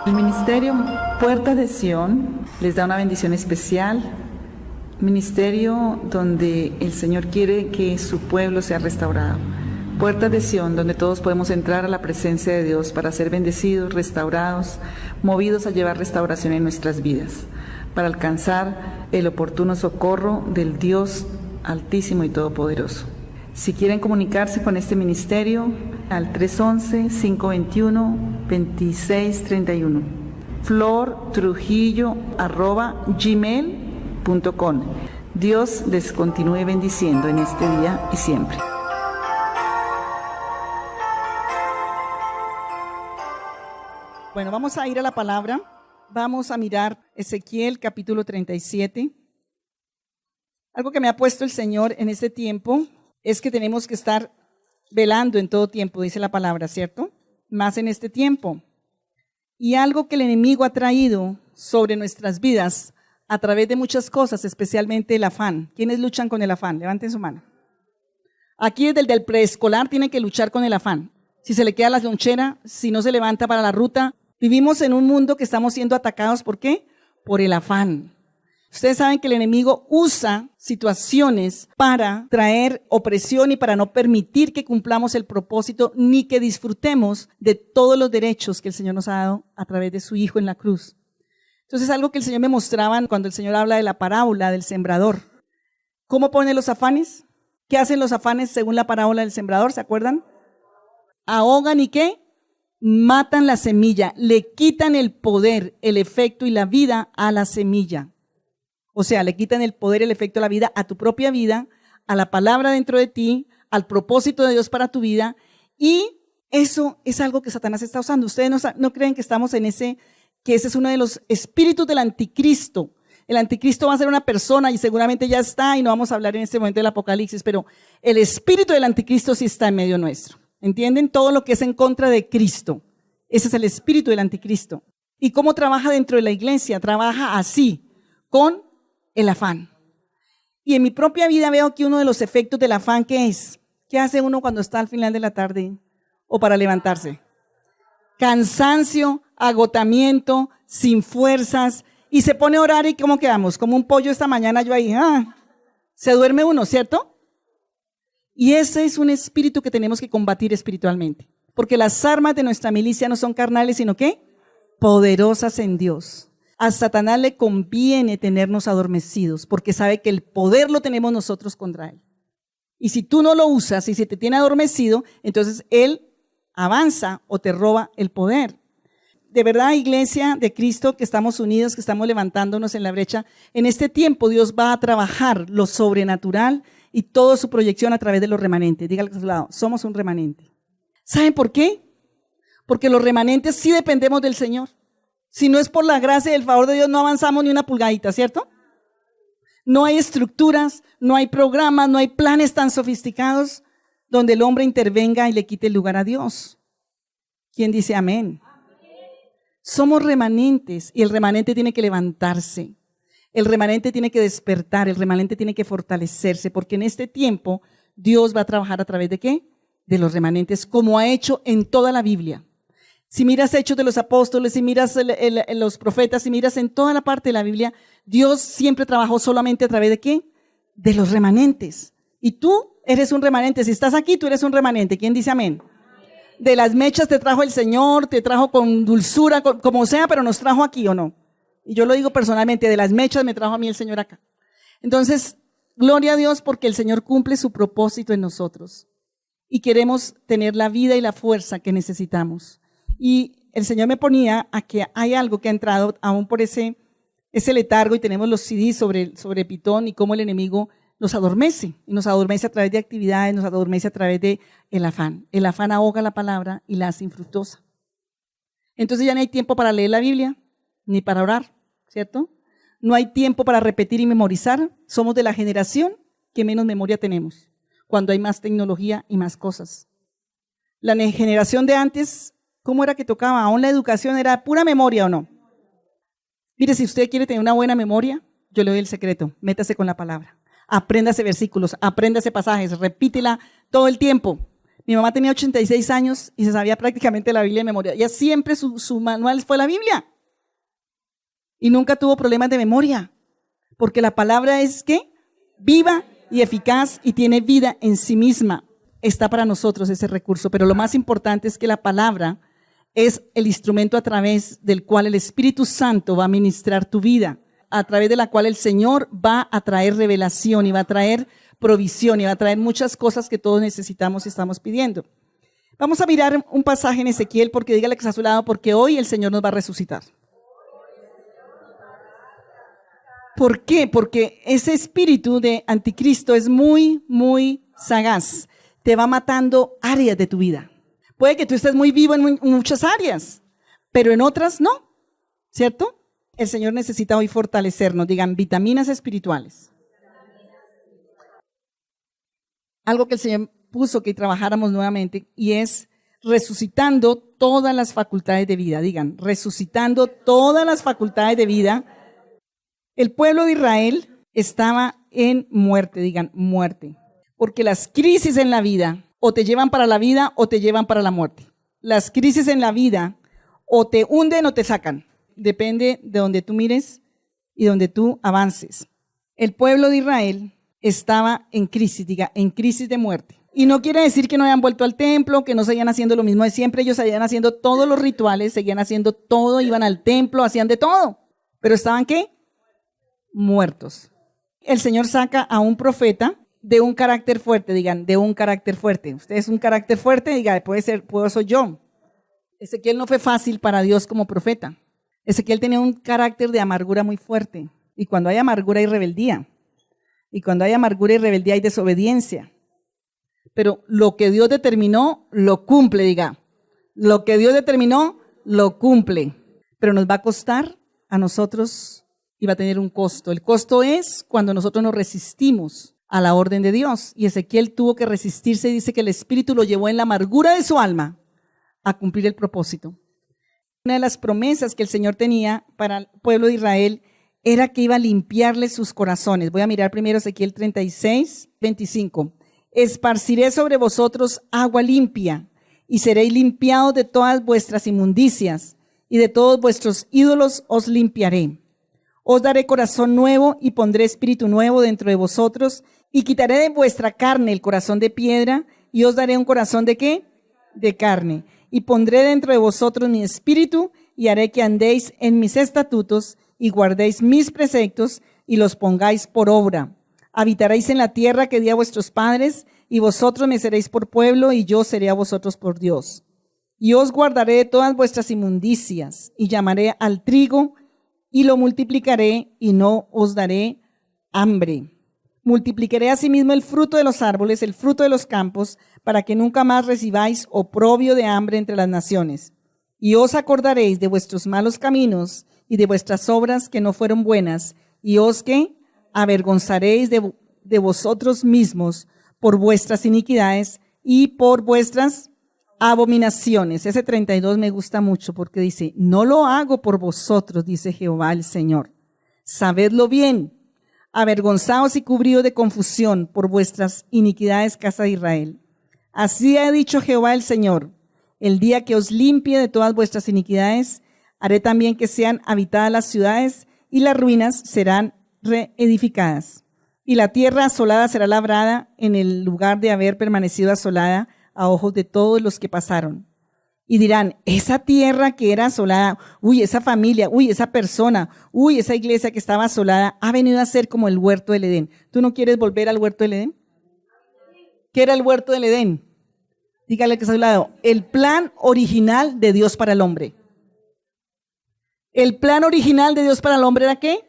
El ministerio Puerta de Sion les da una bendición especial, ministerio donde el Señor quiere que su pueblo sea restaurado. Puertas de Sion, donde todos podemos entrar a la presencia de Dios para ser bendecidos, restaurados, movidos a llevar restauración en nuestras vidas, para alcanzar el oportuno socorro del Dios Altísimo y Todopoderoso. Si quieren comunicarse con este ministerio, al 311-521-2631, flortrujillo@gmail.com. Dios les continúe bendiciendo en este día y siempre. Bueno, vamos a ir a la palabra. Vamos a mirar Ezequiel capítulo 37. Algo que me ha puesto el Señor en este tiempo es que tenemos que estar velando en todo tiempo, dice la palabra, ¿cierto? Más en este tiempo. Y algo que el enemigo ha traído sobre nuestras vidas a través de muchas cosas, especialmente el afán. ¿Quiénes luchan con el afán? Levanten su mano. Aquí desde el del preescolar tienen que luchar con el afán. Si se le queda la lonchera, si no se levanta para la ruta. Vivimos en un mundo que estamos siendo atacados, ¿por qué? Por el afán. Ustedes saben que el enemigo usa situaciones para traer opresión y para no permitir que cumplamos el propósito ni que disfrutemos de todos los derechos que el Señor nos ha dado a través de su Hijo en la cruz. Entonces, algo que el Señor me mostraba cuando el Señor habla de la parábola del sembrador. ¿Cómo pone los afanes? ¿Qué hacen los afanes según la parábola del sembrador? ¿Se acuerdan? Ahogan y ¿qué? Matan la semilla, le quitan el poder, el efecto y la vida a la semilla. O sea, le quitan el poder, el efecto, la vida a tu propia vida, a la palabra dentro de ti, al propósito de Dios para tu vida. Y eso es algo que Satanás está usando. Ustedes no creen que estamos en ese es uno de los espíritus del anticristo. El anticristo va a ser una persona y seguramente ya está, y no vamos a hablar en este momento del Apocalipsis, pero el espíritu del anticristo sí está en medio nuestro. ¿Entienden? Todo lo que es en contra de Cristo. Ese es el espíritu del anticristo. ¿Y cómo trabaja dentro de la iglesia? Trabaja así, con el afán. Y en mi propia vida veo que uno de los efectos del afán, ¿qué es? ¿Qué hace uno cuando está al final de la tarde o para levantarse? Cansancio, agotamiento, sin fuerzas, y se pone a orar y ¿cómo quedamos? Como un pollo esta mañana yo ahí, se duerme uno, ¿cierto? Y ese es un espíritu que tenemos que combatir espiritualmente, porque las armas de nuestra milicia no son carnales, sino ¿qué? Poderosas en Dios. A Satanás le conviene tenernos adormecidos, porque sabe que el poder lo tenemos nosotros contra él. Y si tú no lo usas y si te tiene adormecido, entonces él avanza o te roba el poder. De verdad, iglesia de Cristo, que estamos unidos, que estamos levantándonos en la brecha, en este tiempo Dios va a trabajar lo sobrenatural y toda su proyección a través de los remanentes. Dígale a su lado, somos un remanente. ¿Saben por qué? Porque los remanentes sí dependemos del Señor. Si no es por la gracia y el favor de Dios, no avanzamos ni una pulgadita, ¿cierto? No hay estructuras, no hay programas, no hay planes tan sofisticados donde el hombre intervenga y le quite el lugar a Dios. ¿Quién dice amén? Somos remanentes y el remanente tiene que levantarse. El remanente tiene que despertar, el remanente tiene que fortalecerse, porque en este tiempo Dios va a trabajar a través de ¿qué? De los remanentes, como ha hecho en toda la Biblia. Si miras Hechos de los Apóstoles, si miras los profetas, si miras en toda la parte de la Biblia, Dios siempre trabajó solamente a través de ¿qué? De los remanentes. Y tú eres un remanente. Si estás aquí, tú eres un remanente. ¿Quién dice amén? De las mechas te trajo el Señor, te trajo con dulzura, como sea, pero nos trajo aquí, ¿o no? Y yo lo digo personalmente, de las mechas me trajo a mí el Señor acá. Entonces, gloria a Dios porque el Señor cumple su propósito en nosotros. Y queremos tener la vida y la fuerza que necesitamos. Y el Señor me ponía a que hay algo que ha entrado aún por ese letargo, y tenemos los CDs sobre Pitón y cómo el enemigo nos adormece. Y nos adormece a través de actividades, nos adormece a través de el afán. El afán ahoga la palabra y la hace infructuosa. Entonces ya no hay tiempo para leer la Biblia, ni para orar, ¿cierto? No hay tiempo para repetir y memorizar. Somos de la generación que menos memoria tenemos, cuando hay más tecnología y más cosas. La generación de antes, ¿cómo era que tocaba? Aún la educación era pura memoria, ¿o no? Mire, si usted quiere tener una buena memoria, yo le doy el secreto. Métase con la palabra. Apréndase versículos, apréndase pasajes, repítela todo el tiempo. Mi mamá tenía 86 años y se sabía prácticamente la Biblia de memoria. Ella siempre su manual fue la Biblia. Y nunca tuvo problemas de memoria. Porque la palabra es ¿qué? Viva y eficaz y tiene vida en sí misma. Está para nosotros ese recurso. Pero lo más importante es que la palabra es el instrumento a través del cual el Espíritu Santo va a ministrar tu vida. A través de la cual el Señor va a traer revelación y va a traer provisión y va a traer muchas cosas que todos necesitamos y estamos pidiendo. Vamos a mirar un pasaje en Ezequiel, porque dígale que está a su lado, porque hoy el Señor nos va a resucitar. ¿Por qué? Porque ese espíritu de anticristo es muy, muy sagaz. Te va matando áreas de tu vida. Puede que tú estés muy vivo en muchas áreas, pero en otras no, ¿cierto? El Señor necesita hoy fortalecernos, digan, vitaminas espirituales. Algo que el Señor puso que trabajáramos nuevamente y es resucitando todas las facultades de vida. Digan, resucitando todas las facultades de vida. El pueblo de Israel estaba en muerte, digan, muerte. Porque las crisis en la vida o te llevan para la vida o te llevan para la muerte. Las crisis en la vida o te hunden o te sacan. Depende de donde tú mires y donde tú avances. El pueblo de Israel estaba en crisis, diga, en crisis de muerte. Y no quiere decir que no hayan vuelto al templo, que no seguían haciendo lo mismo de siempre. Ellos seguían haciendo todos los rituales, seguían haciendo todo, iban al templo, hacían de todo. Pero estaban, ¿qué? Muertos. El Señor saca a un profeta de un carácter fuerte, digan, de un carácter fuerte. Usted es un carácter fuerte, diga, puedo soy yo. Ezequiel no fue fácil para Dios como profeta. Ezequiel tenía un carácter de amargura muy fuerte. Y cuando hay amargura hay rebeldía. Y cuando hay amargura y rebeldía hay desobediencia. Pero lo que Dios determinó, lo cumple, diga. Lo que Dios determinó, lo cumple. Pero nos va a costar a nosotros y va a tener un costo. El costo es cuando nosotros nos resistimos a la orden de Dios. Y Ezequiel tuvo que resistirse y dice que el Espíritu lo llevó en la amargura de su alma a cumplir el propósito. Una de las promesas que el Señor tenía para el pueblo de Israel era que iba a limpiarles sus corazones. Voy a mirar primero Ezequiel 36, 25. Esparciré sobre vosotros agua limpia y seréis limpiados de todas vuestras inmundicias y de todos vuestros ídolos os limpiaré. Os daré corazón nuevo y pondré espíritu nuevo dentro de vosotros y quitaré de vuestra carne el corazón de piedra y os daré un corazón ¿de qué? De carne. Y pondré dentro de vosotros mi espíritu y haré que andéis en mis estatutos y guardéis mis preceptos y los pongáis por obra. Habitaréis en la tierra que di a vuestros padres y vosotros me seréis por pueblo y yo seré a vosotros por Dios. Y os guardaré de todas vuestras inmundicias y llamaré al trigo y lo multiplicaré y no os daré hambre. Multiplicaré asimismo el fruto de los árboles, el fruto de los campos, para que nunca más recibáis oprobio de hambre entre las naciones. Y os acordaréis de vuestros malos caminos y de vuestras obras que no fueron buenas, y os que avergonzaréis de vosotros mismos por vuestras iniquidades y por vuestras abominaciones. Ese 32 me gusta mucho porque dice, no lo hago por vosotros, dice Jehová el Señor. Sabedlo bien. Avergonzaos y cubridos de confusión por vuestras iniquidades, casa de Israel. Así ha dicho Jehová el Señor, el día que os limpie de todas vuestras iniquidades, haré también que sean habitadas las ciudades y las ruinas serán reedificadas. Y la tierra asolada será labrada en el lugar de haber permanecido asolada a ojos de todos los que pasaron. Y dirán, esa tierra que era asolada, uy, esa familia, uy, esa persona, uy, esa iglesia que estaba asolada, ha venido a ser como el huerto del Edén. ¿Tú no quieres volver al huerto del Edén? ¿Qué era el huerto del Edén? Dígale que está a su lado. El plan original de Dios para el hombre. El plan original de Dios para el hombre era ¿qué?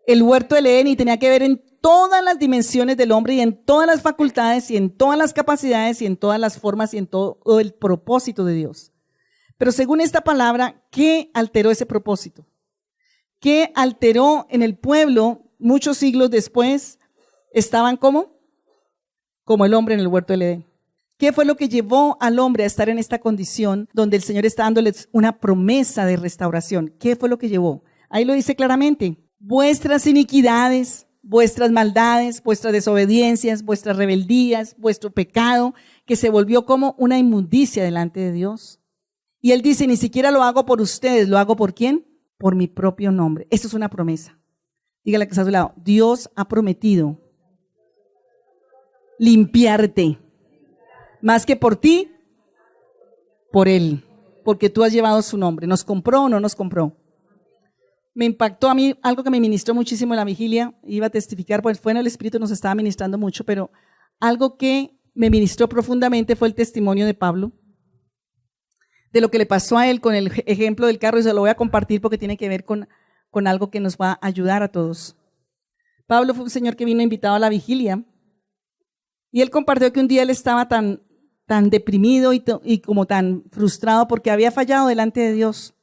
El huerto del Edén, y tenía que ver en todas las dimensiones del hombre y en todas las facultades y en todas las capacidades y en todas las formas y en todo el propósito de Dios. Pero según esta palabra, ¿qué alteró ese propósito? ¿Qué alteró en el pueblo muchos siglos después? Estaban como el hombre en el huerto del Edén. ¿Qué fue lo que llevó al hombre a estar en esta condición donde el Señor está dándoles una promesa de restauración? ¿Qué fue lo que llevó? Ahí lo dice claramente. Vuestras iniquidades vuestras maldades, vuestras desobediencias, vuestras rebeldías, vuestro pecado, que se volvió como una inmundicia delante de Dios. Y Él dice, ni siquiera lo hago por ustedes, ¿lo hago por quién? Por mi propio nombre. Esto es una promesa. Dígale que está a su lado, Dios ha prometido limpiarte, más que por ti, por Él, porque tú has llevado su nombre. ¿Nos compró o no nos compró? Me impactó a mí algo que me ministró muchísimo en la vigilia, iba a testificar, pues fue en el Espíritu, nos estaba ministrando mucho, pero algo que me ministró profundamente fue el testimonio de Pablo, de lo que le pasó a él con el ejemplo del carro, y se lo voy a compartir porque tiene que ver con algo que nos va a ayudar a todos. Pablo fue un señor que vino invitado a la vigilia, y él compartió que un día él estaba tan deprimido y como tan frustrado porque había fallado delante de Dios.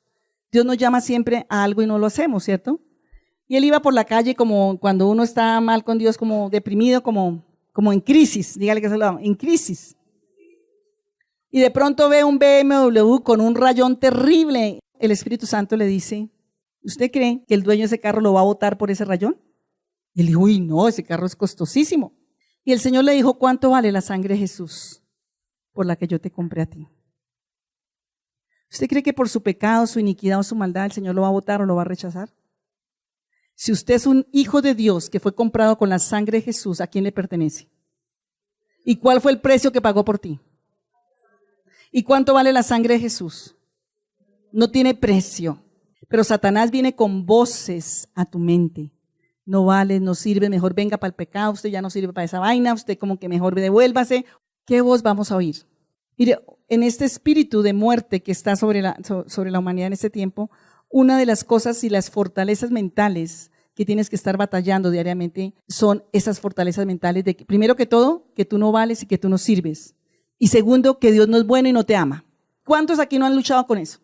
Dios nos llama siempre a algo y no lo hacemos, ¿cierto? Y él iba por la calle como cuando uno está mal con Dios, como deprimido, como en crisis, dígale que se lo hago, en crisis. Y de pronto ve un BMW con un rayón terrible. El Espíritu Santo le dice, ¿usted cree que el dueño de ese carro lo va a botar por ese rayón? Y él dijo, uy, no, ese carro es costosísimo. Y el Señor le dijo, ¿cuánto vale la sangre de Jesús por la que yo te compré a ti? ¿Usted cree que por su pecado, su iniquidad o su maldad el Señor lo va a botar o lo va a rechazar? Si usted es un hijo de Dios que fue comprado con la sangre de Jesús, ¿a quién le pertenece? ¿Y cuál fue el precio que pagó por ti? ¿Y cuánto vale la sangre de Jesús? No tiene precio. Pero Satanás viene con voces a tu mente. No vale, no sirve, mejor venga para el pecado, usted ya no sirve para esa vaina, usted como que mejor devuélvase. ¿Qué voz vamos a oír? Mire, en este espíritu de muerte que está sobre la humanidad en este tiempo, una de las cosas y las fortalezas mentales que tienes que estar batallando diariamente son esas fortalezas mentales de que, primero que todo, que tú no vales y que tú no sirves. Y segundo, que Dios no es bueno y no te ama. ¿Cuántos aquí no han luchado con eso?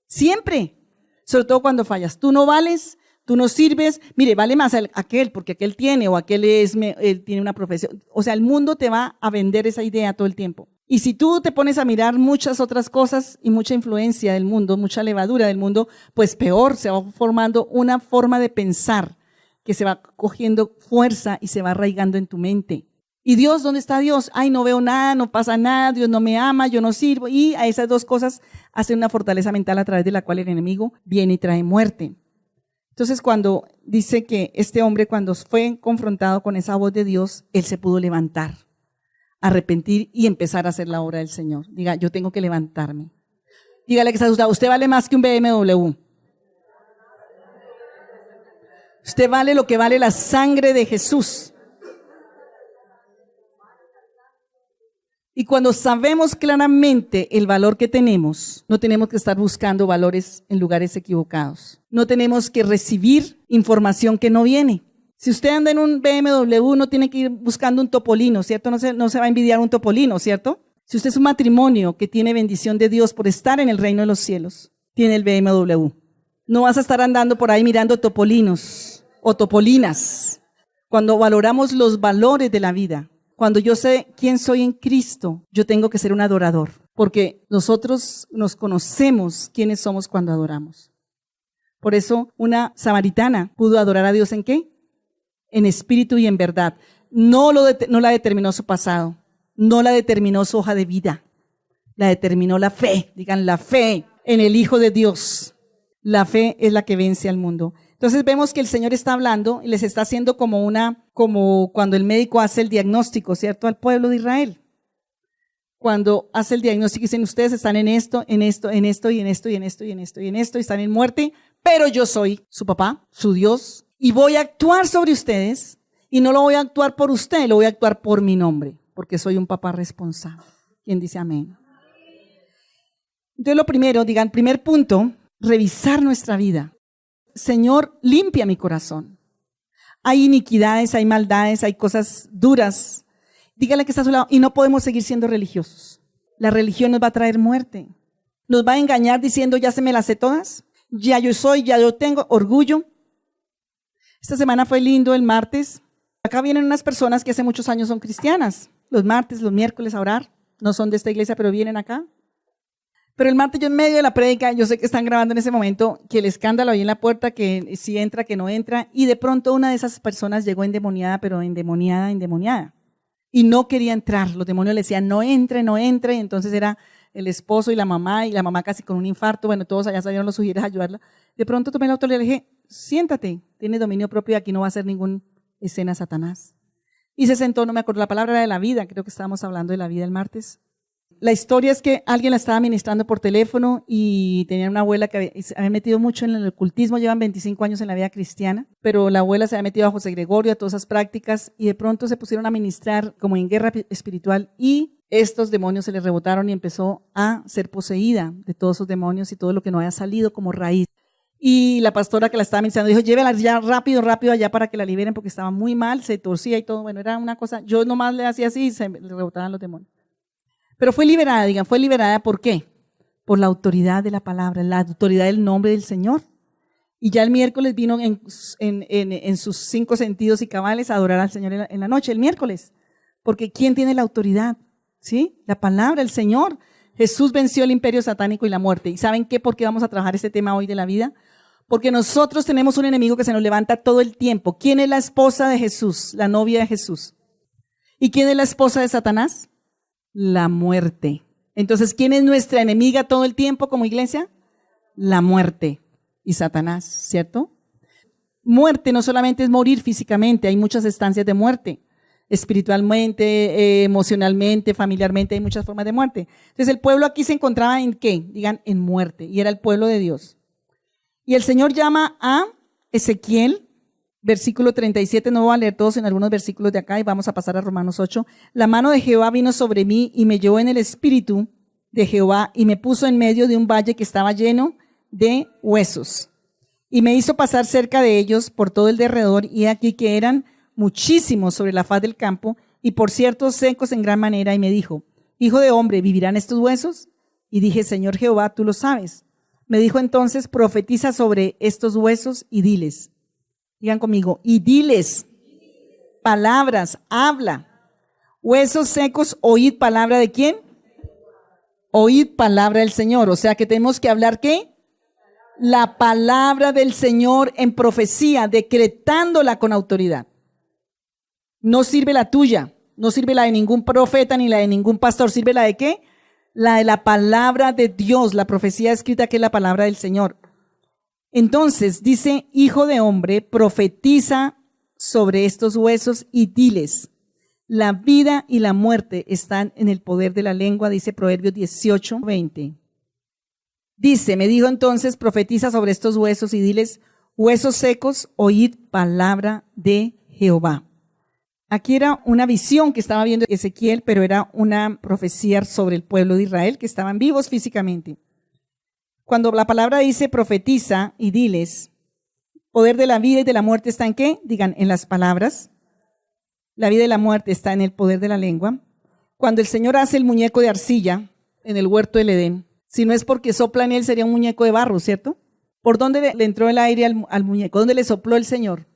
Siempre, sobre todo cuando fallas. Tú no vales, tú no sirves. Mire, vale más aquel porque aquel tiene o aquel él tiene una profesión. O sea, el mundo te va a vender esa idea todo el tiempo. Y si tú te pones a mirar muchas otras cosas y mucha influencia del mundo, mucha levadura del mundo, pues peor, se va formando una forma de pensar que se va cogiendo fuerza y se va arraigando en tu mente. ¿Y Dios? ¿Dónde está Dios? Ay, no veo nada, no pasa nada, Dios no me ama, yo no sirvo. Y a esas dos cosas hacen una fortaleza mental a través de la cual el enemigo viene y trae muerte. Entonces, cuando dice que este hombre, cuando fue confrontado con esa voz de Dios, él se pudo levantar, arrepentir y empezar a hacer la obra del Señor. Diga, yo tengo que levantarme. Dígale que está asustado, usted vale más que un BMW. Usted vale lo que vale la sangre de Jesús. Y cuando sabemos claramente el valor que tenemos, no tenemos que estar buscando valores en lugares equivocados. No tenemos que recibir información que no viene. Si usted anda en un BMW, no tiene que ir buscando un topolino, ¿cierto? No se va a envidiar un topolino, ¿cierto? Si usted es un matrimonio que tiene bendición de Dios por estar en el reino de los cielos, tiene el BMW. No vas a estar andando por ahí mirando topolinos o topolinas. Cuando valoramos los valores de la vida, cuando yo sé quién soy en Cristo, yo tengo que ser un adorador, porque nosotros nos conocemos quiénes somos cuando adoramos. Por eso una samaritana pudo adorar a Dios ¿en qué? En espíritu y en verdad. No la determinó su pasado, no la determinó su hoja de vida, la determinó la fe, digan la fe en el Hijo de Dios. La fe es la que vence al mundo. Entonces vemos que el Señor está hablando y les está haciendo como cuando el médico hace el diagnóstico, ¿cierto? Al pueblo de Israel. Cuando hace el diagnóstico dicen, ustedes están en esto, en esto, en esto, y en esto, y en esto, y en esto, y en esto, y están en muerte, pero yo soy su papá, su Dios, y voy a actuar sobre ustedes, y no lo voy a actuar por usted, lo voy a actuar por mi nombre, porque soy un papá responsable. ¿Quién dice amén? Entonces lo primero, digan, primer punto, revisar nuestra vida. Señor, limpia mi corazón. Hay iniquidades, hay maldades, hay cosas duras. Dígale que está a su lado y no podemos seguir siendo religiosos. La religión nos va a traer muerte. Nos va a engañar diciendo ya se me las sé todas. Ya yo soy, ya yo tengo orgullo. Esta semana fue lindo el martes. Acá vienen unas personas que hace muchos años son cristianas. Los martes, los miércoles a orar. No son de esta iglesia, pero vienen acá. Pero el martes yo en medio de la prédica, yo sé que están grabando en ese momento, que el escándalo ahí en la puerta, que si entra, que no entra, y de pronto una de esas personas llegó endemoniada, pero endemoniada. Y no quería entrar, los demonios le decían, no entre, y entonces era el esposo y la mamá casi con un infarto, bueno, todos allá salieron los sugieres a ayudarla. De pronto tomé la autoridad y le dije, siéntate, tienes dominio propio y aquí no va a ser ninguna escena Satanás. Y se sentó, no me acuerdo, la palabra era de la vida, creo que estábamos hablando de la vida el martes. La historia es que alguien la estaba ministrando por teléfono y tenía una abuela que se había metido mucho en el ocultismo, llevan 25 años en la vida cristiana, pero la abuela se había metido a José Gregorio, a todas esas prácticas, y de pronto se pusieron a ministrar como en guerra espiritual y estos demonios se le rebotaron y empezó a ser poseída de todos esos demonios y todo lo que no había salido como raíz. Y la pastora que la estaba ministrando dijo, llévela ya rápido allá para que la liberen porque estaba muy mal, se torcía y todo, bueno, era una cosa, yo nomás le hacía así y se le rebotaban los demonios. Pero fue liberada, ¿por qué? Por la autoridad de la palabra, la autoridad del nombre del Señor. Y ya el miércoles vino en sus 5 sentidos y cabales a adorar al Señor en la noche, el miércoles. Porque ¿quién tiene la autoridad? ¿Sí? La palabra, el Señor. Jesús venció el imperio satánico y la muerte. ¿Y saben qué? ¿Por qué vamos a trabajar este tema hoy de la vida? Porque nosotros tenemos un enemigo que se nos levanta todo el tiempo. ¿Quién es la esposa de Jesús? La novia de Jesús. ¿Y quién es la esposa de Satanás? La muerte. Entonces, ¿quién es nuestra enemiga todo el tiempo como iglesia? La muerte y Satanás, ¿cierto? Muerte no solamente es morir físicamente, hay muchas estancias de muerte, espiritualmente, emocionalmente, familiarmente, hay muchas formas de muerte. Entonces, el pueblo aquí se encontraba en ¿qué? Digan, en muerte, y era el pueblo de Dios. Y el Señor llama a Ezequiel, versículo 37, no voy a leer todos en algunos versículos de acá y vamos a pasar a Romanos 8. La mano de Jehová vino sobre mí y me llevó en el espíritu de Jehová y me puso en medio de un valle que estaba lleno de huesos. Y me hizo pasar cerca de ellos por todo el derredor y aquí que eran muchísimos sobre la faz del campo y por cierto secos en gran manera. Y me dijo, hijo de hombre, ¿vivirán estos huesos? Y dije, Señor Jehová, tú lo sabes. Me dijo entonces, profetiza sobre estos huesos y diles. Digan conmigo, y diles palabras, habla. Huesos secos, oíd palabra de quién? Oíd palabra del Señor. O sea que tenemos que hablar ¿qué? La palabra del Señor en profecía, decretándola con autoridad. No sirve la tuya, no sirve la de ningún profeta ni la de ningún pastor. ¿Sirve la de qué? La de la palabra de Dios, la profecía escrita que es la palabra del Señor. Entonces dice, hijo de hombre, profetiza sobre estos huesos y diles, la vida y la muerte están en el poder de la lengua, dice Proverbios 18:20. Dice, me dijo entonces, profetiza sobre estos huesos y diles, huesos secos, oíd palabra de Jehová. Aquí era una visión que estaba viendo Ezequiel, pero era una profecía sobre el pueblo de Israel que estaban vivos físicamente. Cuando la palabra dice profetiza y diles, poder de la vida y de la muerte está en ¿qué? Digan, en las palabras. La vida y la muerte está en el poder de la lengua. Cuando el Señor hace el muñeco de arcilla en el huerto del Edén, si no es porque sopla en él, sería un muñeco de barro, ¿cierto? ¿Por dónde le entró el aire al muñeco? ¿Dónde le sopló el Señor?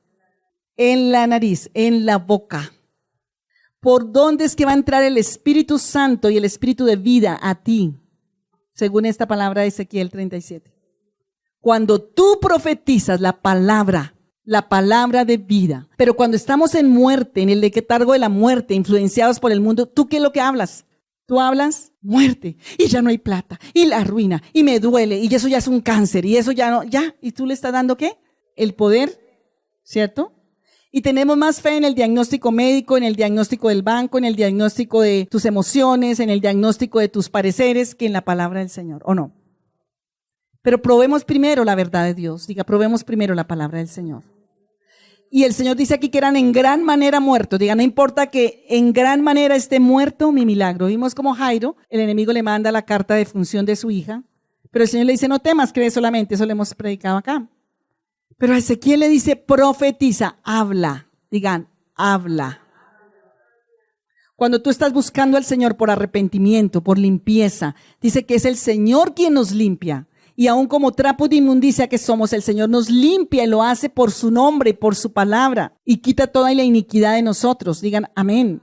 En la nariz, en la boca. ¿Por dónde es que va a entrar el Espíritu Santo y el Espíritu de vida a ti? Según esta palabra de Ezequiel 37. Cuando tú profetizas la palabra de vida, pero cuando estamos en muerte, en el letargo de la muerte, influenciados por el mundo, ¿tú qué es lo que hablas? Tú hablas muerte, y ya no hay plata, y la ruina, y me duele, y eso ya es un cáncer, y eso ya no, ya, y tú le estás dando ¿qué? El poder, ¿cierto? Y tenemos más fe en el diagnóstico médico, en el diagnóstico del banco, en el diagnóstico de tus emociones, en el diagnóstico de tus pareceres, que en la palabra del Señor, ¿o no? Pero probemos primero la verdad de Dios. Diga, probemos primero la palabra del Señor. Y el Señor dice aquí que eran en gran manera muertos. Diga, no importa que en gran manera esté muerto mi milagro. Vimos como Jairo, el enemigo le manda la carta de función de su hija, pero el Señor le dice, no temas, cree solamente. Eso lo hemos predicado acá. Pero a Ezequiel le dice, profetiza, habla. Digan, habla. Cuando tú estás buscando al Señor por arrepentimiento, por limpieza, dice que es el Señor quien nos limpia. Y aún como trapos de inmundicia que somos, el Señor nos limpia y lo hace por su nombre y por su palabra. Y quita toda la iniquidad de nosotros. Digan, amén.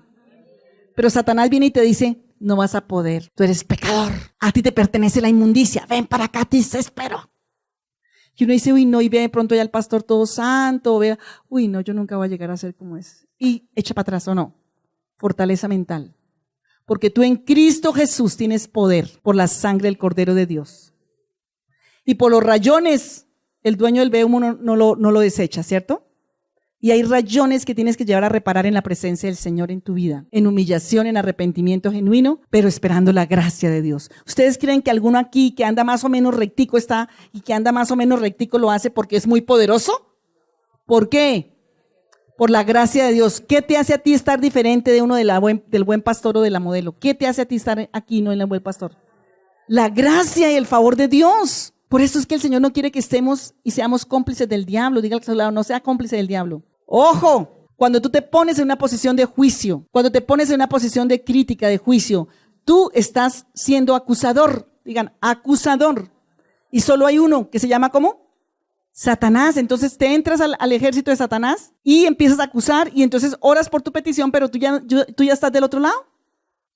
Pero Satanás viene y te dice, no vas a poder. Tú eres pecador. A ti te pertenece la inmundicia. Ven para acá, te espero. Y uno dice, uy, no, y ve de pronto ya el pastor todo santo, vea, uy, no, yo nunca voy a llegar a ser como es. Y echa para atrás, ¿o no? Fortaleza mental. Porque tú en Cristo Jesús tienes poder por la sangre del Cordero de Dios. Y por los rayones, el dueño del B1 no lo desecha, ¿cierto? Y hay rayones que tienes que llevar a reparar en la presencia del Señor en tu vida, en humillación, en arrepentimiento genuino, pero esperando la gracia de Dios. ¿Ustedes creen que alguno aquí que anda más o menos rectico está y que anda más o menos rectico lo hace porque es muy poderoso? ¿Por qué? Por la gracia de Dios. ¿Qué te hace a ti estar diferente de uno del buen pastor o de la modelo? ¿Qué te hace a ti estar aquí, no en el buen pastor? La gracia y el favor de Dios. Por eso es que el Señor no quiere que estemos y seamos cómplices del diablo. Diga al lado, no sea cómplice del diablo. Ojo, cuando tú te pones en una posición de juicio, cuando te pones en una posición de crítica, de juicio, tú estás siendo acusador. Digan, acusador. Y solo hay uno que se llama ¿cómo? Satanás. Entonces te entras al ejército de Satanás y empiezas a acusar y entonces oras por tu petición, pero tú ya estás del otro lado.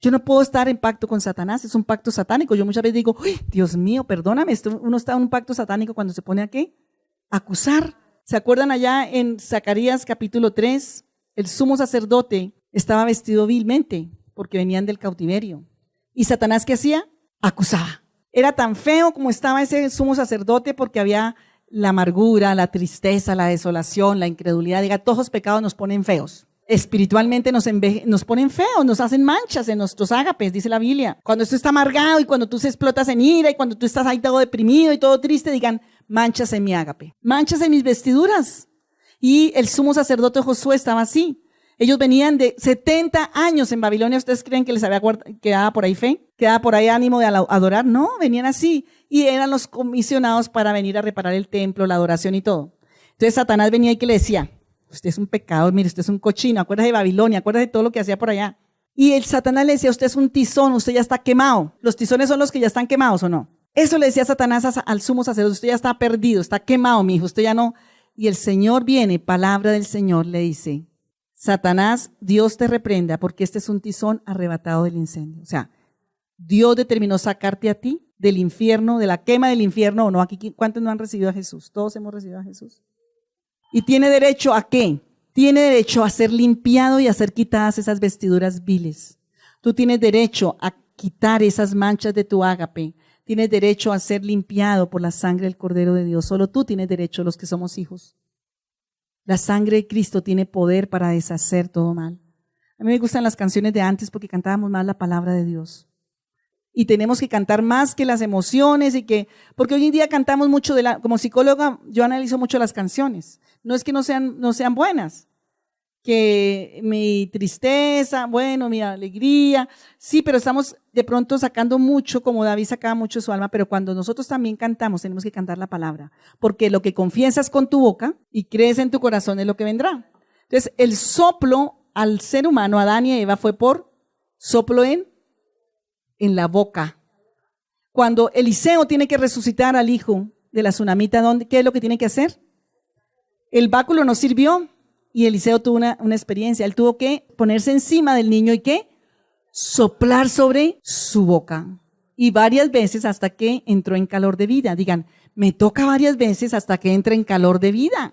Yo no puedo estar en pacto con Satanás, es un pacto satánico. Yo muchas veces digo, Dios mío, perdóname, uno está en un pacto satánico cuando se pone a ¿qué? Acusar. ¿Se acuerdan allá en Zacarías capítulo 3? El sumo sacerdote estaba vestido vilmente porque venían del cautiverio. ¿Y Satanás qué hacía? Acusaba. Era tan feo como estaba ese sumo sacerdote porque había la amargura, la tristeza, la desolación, la incredulidad. Diga, todos los pecados nos ponen feos. Espiritualmente nos ponen feos, nos hacen manchas en nuestros ágapes, dice la Biblia. Cuando esto está amargado y cuando tú se explotas en ira y cuando tú estás ahí todo deprimido y todo triste, digan, manchas en mi ágape, manchas en mis vestiduras. Y el sumo sacerdote Josué estaba así. Ellos venían de 70 años en Babilonia. ¿Ustedes creen que les había quedado por ahí fe? ¿Quedaba por ahí ánimo de adorar? No, venían así. Y eran los comisionados para venir a reparar el templo, la adoración y todo. Entonces Satanás venía y que le decía, usted es un pecador, mire, usted es un cochino, acuérdese de Babilonia, acuérdese de todo lo que hacía por allá. Y el Satanás le decía, usted es un tizón, usted ya está quemado. ¿Los tizones son los que ya están quemados o no? Eso le decía Satanás al sumo sacerdote, usted ya está perdido, está quemado, mi hijo, usted ya no. Y el Señor viene, palabra del Señor, le dice, Satanás, Dios te reprenda porque este es un tizón arrebatado del incendio. O sea, Dios determinó sacarte a ti del infierno, de la quema del infierno o no. Aquí, ¿cuántos no han recibido a Jesús? Todos hemos recibido a Jesús. ¿Y tiene derecho a qué? Tiene derecho a ser limpiado y a ser quitadas esas vestiduras viles. Tú tienes derecho a quitar esas manchas de tu ágape. Tienes derecho a ser limpiado por la sangre del Cordero de Dios. Solo tú tienes derecho, los que somos hijos. La sangre de Cristo tiene poder para deshacer todo mal. A mí me gustan las canciones de antes porque cantábamos más la palabra de Dios. Y tenemos que cantar más que las emociones porque hoy en día cantamos mucho como psicóloga, yo analizo mucho las canciones. No es que no sean buenas. Que mi tristeza, bueno, mi alegría, sí, pero estamos de pronto sacando mucho, como David sacaba mucho de su alma, pero cuando nosotros también cantamos, tenemos que cantar la palabra, porque lo que confiesas con tu boca y crees en tu corazón es lo que vendrá. Entonces, el soplo al ser humano, Adán y Eva, fue por soplo en la boca. Cuando Eliseo tiene que resucitar al hijo de la tsunamita, ¿qué es lo que tiene que hacer? El báculo no sirvió. Y Eliseo tuvo una experiencia. Él tuvo que ponerse encima del niño y ¿qué? Soplar sobre su boca. Y varias veces hasta que entró en calor de vida. Digan, me toca varias veces hasta que entre en calor de vida.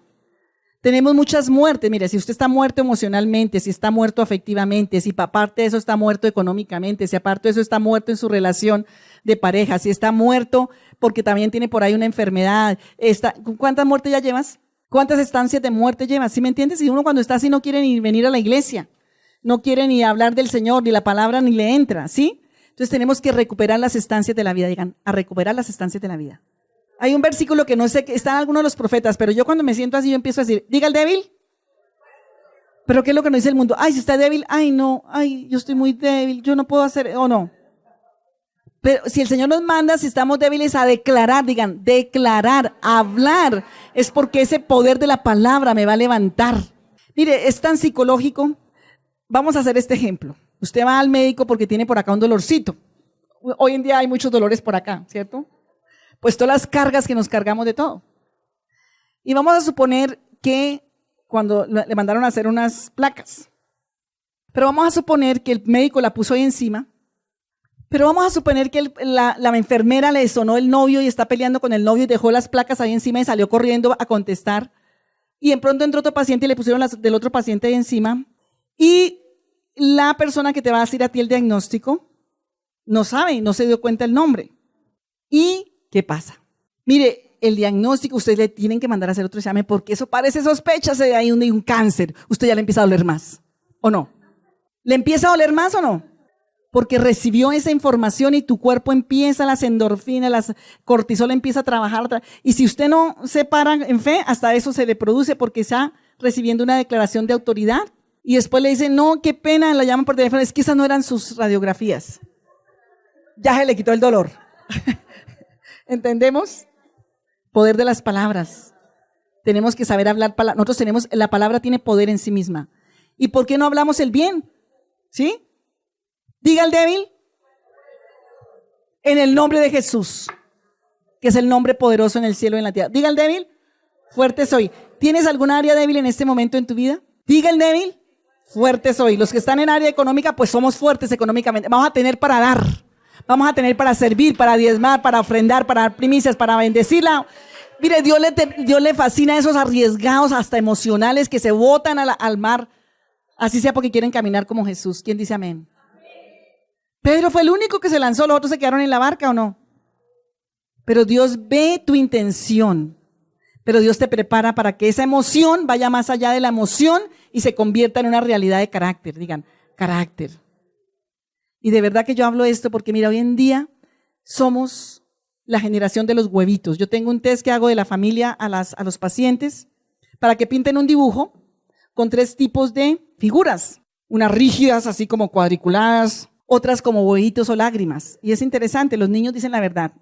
Tenemos muchas muertes. Mire, si usted está muerto emocionalmente, si está muerto afectivamente, si aparte de eso está muerto económicamente, si aparte de eso está muerto en su relación de pareja, si está muerto porque también tiene por ahí una enfermedad. ¿Cuántas muertes ya llevas? ¿Cuántas estancias de muerte llevas? ¿Sí me entiendes? Y uno cuando está así no quiere ni venir a la iglesia, no quiere ni hablar del Señor, ni la palabra ni le entra, ¿sí? Entonces tenemos que recuperar las estancias de la vida, digan, a recuperar las estancias de la vida. Hay un versículo que no sé, está en algunos de los profetas, pero yo cuando me siento así yo empiezo a decir, diga el débil. ¿Pero qué es lo que nos dice el mundo? Ay, si está débil, ay no, ay, yo estoy muy débil, yo no puedo hacer, o no. Pero si el Señor nos manda, si estamos débiles, a declarar, digan, declarar, hablar, es porque ese poder de la palabra me va a levantar. Mire, es tan psicológico. Vamos a hacer este ejemplo. Usted va al médico porque tiene por acá un dolorcito. Hoy en día hay muchos dolores por acá, ¿cierto? Pues todas las cargas que nos cargamos de todo. Y vamos a suponer que cuando le mandaron a hacer unas placas. Pero vamos a suponer que el médico la puso ahí encima Pero vamos a suponer que la enfermera le sonó el novio y está peleando con el novio y dejó las placas ahí encima y salió corriendo a contestar. Y en pronto entró otro paciente y le pusieron las del otro paciente ahí encima. Y la persona que te va a decir a ti el diagnóstico no sabe, no se dio cuenta el nombre. ¿Y qué pasa? Mire, el diagnóstico ustedes le tienen que mandar a hacer otro examen porque eso parece sospecha de ahí un cáncer. Usted ya le empieza a doler más, ¿o no? ¿Le empieza a doler más o no? Porque recibió esa información y tu cuerpo empieza, las endorfinas, las cortisol empieza a trabajar. Y si usted no se para en fe, hasta eso se le produce porque está recibiendo una declaración de autoridad. Y después le dicen, no, qué pena, la llaman por teléfono, es que esas no eran sus radiografías. Ya se le quitó el dolor. ¿Entendemos? Poder de las palabras. Tenemos que saber hablar palabras. Nosotros tenemos, la palabra tiene poder en sí misma. ¿Y por qué no hablamos el bien? ¿Sí? Diga el débil. En el nombre de Jesús, que es el nombre poderoso en el cielo y en la tierra. Diga el débil. Fuerte soy. ¿Tienes alguna área débil en este momento en tu vida? Diga el débil. Fuerte soy. Los que están en área económica, pues somos fuertes económicamente. Vamos a tener para dar. Vamos a tener para servir, para diezmar, para ofrendar, para dar primicias, para bendecirla. Mire, Dios le fascina a esos arriesgados hasta emocionales que se botan al mar. Así sea porque quieren caminar como Jesús. ¿Quién dice amén? Pedro fue el único que se lanzó, los otros se quedaron en la barca, ¿o no? Pero Dios ve tu intención. Pero Dios te prepara para que esa emoción vaya más allá de la emoción y se convierta en una realidad de carácter. Digan, carácter. Y de verdad que yo hablo esto porque mira, hoy en día somos la generación de los huevitos. Yo tengo un test que hago de la familia a los pacientes para que pinten un dibujo con 3 tipos de figuras. Unas rígidas, así como cuadriculadas, otras como huevitos o lágrimas. Y es interesante, los niños dicen la verdad.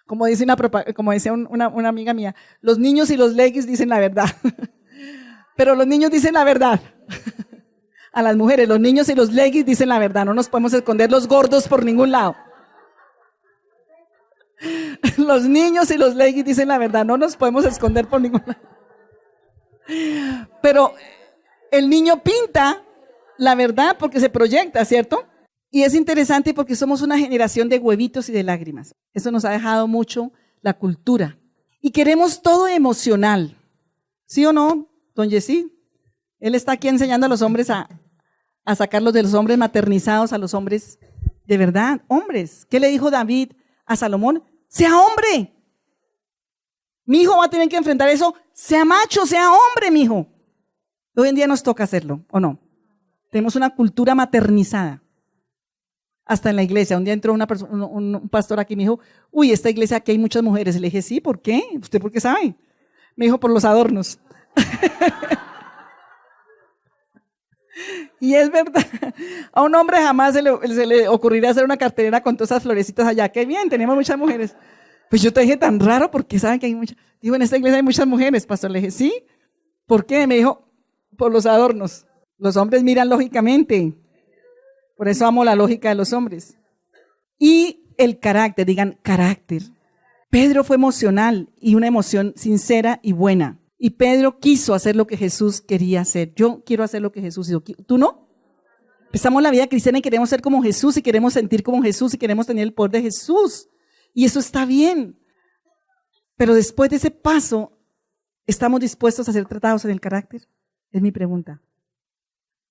Como decía una amiga mía, los niños y los leggings dicen la verdad. Pero los niños dicen la verdad. A las mujeres, los niños y los leggings dicen la verdad. No nos podemos esconder los gordos por ningún lado. Los niños y los leggings dicen la verdad. No nos podemos esconder por ningún lado. Pero el niño pinta la verdad porque se proyecta, ¿cierto? Y es interesante porque somos una generación de huevitos y de lágrimas. Eso nos ha dejado mucho la cultura. Y queremos todo emocional. ¿Sí o no, don Jessy? Él está aquí enseñando a los hombres a sacarlos de los hombres maternizados a los hombres de verdad, hombres. ¿Qué le dijo David a Salomón? ¡Sea hombre! Mi hijo va a tener que enfrentar eso. Sea macho, sea hombre, mi hijo. Hoy en día nos toca hacerlo, ¿o no? Tenemos una cultura maternizada. Hasta en la iglesia. Un día entró un pastor aquí y me dijo, uy, esta iglesia aquí hay muchas mujeres. Y le dije, sí, ¿por qué? ¿Usted por qué sabe? Me dijo, por los adornos. Y es verdad, a un hombre jamás se le ocurriría hacer una cartelera con todas esas florecitas allá. Qué bien, tenemos muchas mujeres. Pues yo te dije tan raro porque saben que hay muchas. Digo, en esta iglesia hay muchas mujeres, pastor. Le dije, sí. ¿Por qué? Me dijo, por los adornos. Los hombres miran lógicamente. Por eso amo la lógica de los hombres. Y el carácter, digan carácter. Pedro fue emocional y una emoción sincera y buena. Y Pedro quiso hacer lo que Jesús quería hacer. Yo quiero hacer lo que Jesús hizo. ¿Tú no? Empezamos la vida cristiana y queremos ser como Jesús y queremos sentir como Jesús y queremos tener el poder de Jesús. Y eso está bien. Pero después de ese paso, ¿estamos dispuestos a ser tratados en el carácter? Es mi pregunta.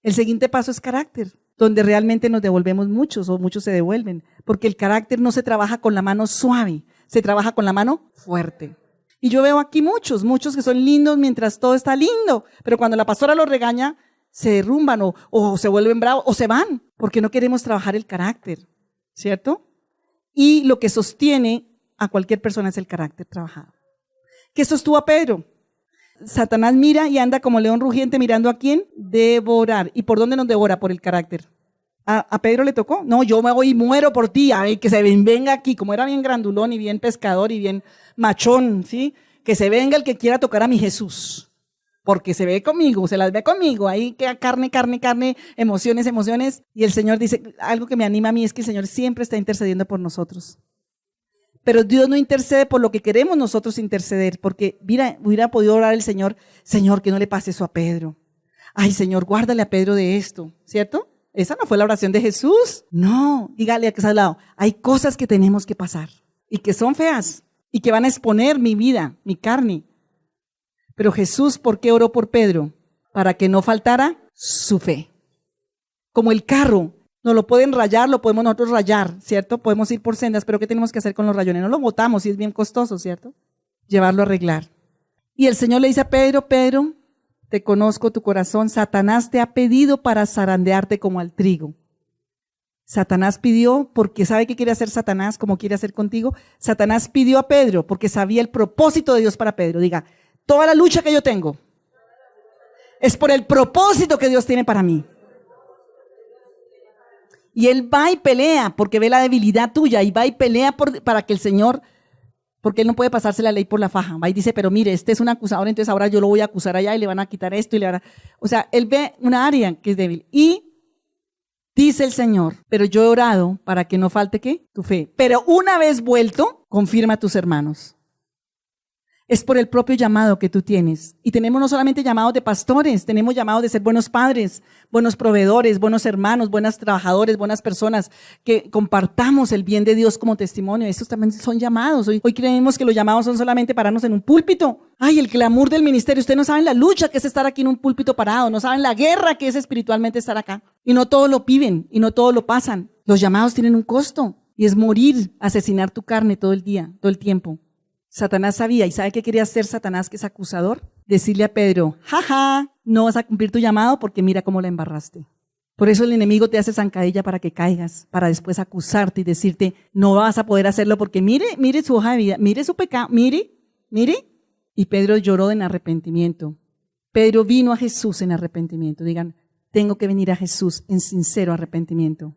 El siguiente paso es carácter, donde realmente nos devolvemos muchos o muchos se devuelven. Porque el carácter no se trabaja con la mano suave, se trabaja con la mano fuerte. Y yo veo aquí muchos que son lindos mientras todo está lindo, pero cuando la pastora los regaña, se derrumban o se vuelven bravos o se van, porque no queremos trabajar el carácter, ¿cierto? Y lo que sostiene a cualquier persona es el carácter trabajado. ¿Qué sostuvo a Pedro? Satanás mira y anda como león rugiente mirando a quién? Devorar. ¿Y por dónde nos devora? Por el carácter. ¿A Pedro le tocó? No, yo me voy y muero por ti, ay, que se venga aquí, como era bien grandulón y bien pescador y bien machón, ¿sí? Que se venga el que quiera tocar a mi Jesús, porque se ve conmigo, se las ve conmigo, ahí que carne, emociones, y el Señor dice, algo que me anima a mí es que el Señor siempre está intercediendo por nosotros. Pero Dios no intercede por lo que queremos nosotros interceder, porque mira, hubiera podido orar el Señor, que no le pase eso a Pedro. Ay, Señor, guárdale a Pedro de esto, ¿cierto? Esa no fue la oración de Jesús. No, dígale a que está al lado. Hay cosas que tenemos que pasar y que son feas y que van a exponer mi vida, mi carne. Pero Jesús, ¿por qué oró por Pedro? Para que no faltara su fe. Como el carro, nos lo pueden rayar, lo podemos nosotros rayar, ¿cierto? Podemos ir por sendas, pero ¿qué tenemos que hacer con los rayones? No lo botamos y es bien costoso, ¿cierto? Llevarlo a arreglar. Y el Señor le dice a Pedro, Pedro, te conozco tu corazón, Satanás te ha pedido para zarandearte como al trigo. Satanás pidió, porque sabe qué quiere hacer Satanás, como quiere hacer contigo. Satanás pidió a Pedro, porque sabía el propósito de Dios para Pedro. Diga, toda la lucha que yo tengo es por el propósito que Dios tiene para mí. Y él va y pelea, porque ve la debilidad tuya, y va y pelea para que el Señor, porque él no puede pasarse la ley por la faja. Va y dice, pero mire, este es un acusador, entonces ahora yo lo voy a acusar allá y le van a quitar esto y le van a... O sea, él ve una área que es débil. Y dice el Señor, pero yo he orado para que no falte, ¿qué? Tu fe. Pero una vez vuelto, confirma a tus hermanos. Es por el propio llamado que tú tienes. Y tenemos no solamente llamados de pastores, tenemos llamados de ser buenos padres, buenos proveedores, buenos hermanos, buenos trabajadores, buenas personas, que compartamos el bien de Dios como testimonio. Estos también son llamados. Hoy creemos que los llamados son solamente pararnos en un púlpito. Ay, el clamor del ministerio. Ustedes no saben la lucha que es estar aquí en un púlpito parado, no saben la guerra que es espiritualmente estar acá. Y no todos lo piden, y no todos lo pasan. Los llamados tienen un costo, y es morir, asesinar tu carne todo el día, todo el tiempo. Satanás sabía, ¿y sabe qué quería hacer Satanás, que es acusador? Decirle a Pedro, jaja, no vas a cumplir tu llamado porque mira cómo la embarraste. Por eso el enemigo te hace zancadilla para que caigas, para después acusarte y decirte, no vas a poder hacerlo porque mire su hoja de vida, mire su pecado, mire. Y Pedro lloró en arrepentimiento. Pedro vino a Jesús en arrepentimiento. Digan, tengo que venir a Jesús en sincero arrepentimiento.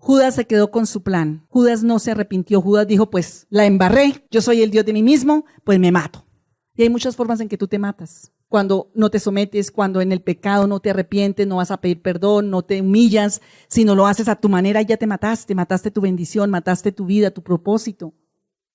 Judas se quedó con su plan. Judas no se arrepintió. Judas dijo, pues la embarré, yo soy el Dios de mí mismo, pues me mato. Y hay muchas formas en que tú te matas. Cuando no te sometes, cuando en el pecado no te arrepientes, no vas a pedir perdón, no te humillas, sino lo haces a tu manera y ya te mataste tu bendición, mataste tu vida, tu propósito.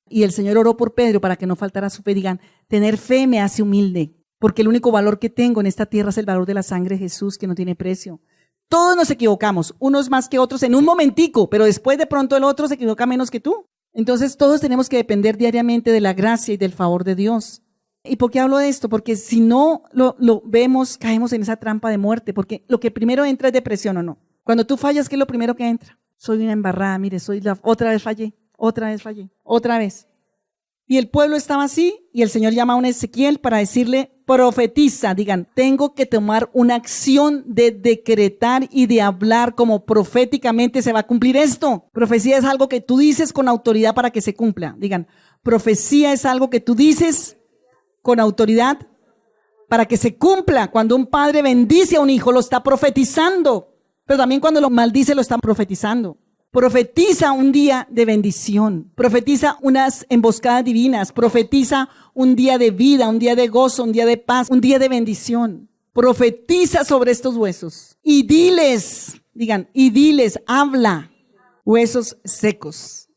Y el Señor oró por Pedro para que no faltara su fe. Digan, tener fe me hace humilde, porque el único valor que tengo en esta tierra es el valor de la sangre de Jesús, que no tiene precio. Todos nos equivocamos, unos más que otros en un momentico, pero después de pronto el otro se equivoca menos que tú. Entonces todos tenemos que depender diariamente de la gracia y del favor de Dios. ¿Y por qué hablo de esto? Porque si no lo vemos, caemos en esa trampa de muerte, porque lo que primero entra es depresión o no. Cuando tú fallas, ¿qué es lo primero que entra? Soy una embarrada, mire, otra vez fallé. Y el pueblo estaba así, y el Señor llama a un Ezequiel para decirle, profetiza, digan, tengo que tomar una acción de decretar y de hablar como proféticamente se va a cumplir esto. Profecía es algo que tú dices con autoridad para que se cumpla. Digan, profecía es algo que tú dices con autoridad para que se cumpla. Cuando un padre bendice a un hijo, lo está profetizando, pero también cuando lo maldice, lo está profetizando. Profetiza un día de bendición, profetiza unas emboscadas divinas, profetiza un día de vida, un día de gozo, un día de paz, un día de bendición. Profetiza sobre estos huesos y diles, habla, huesos secos.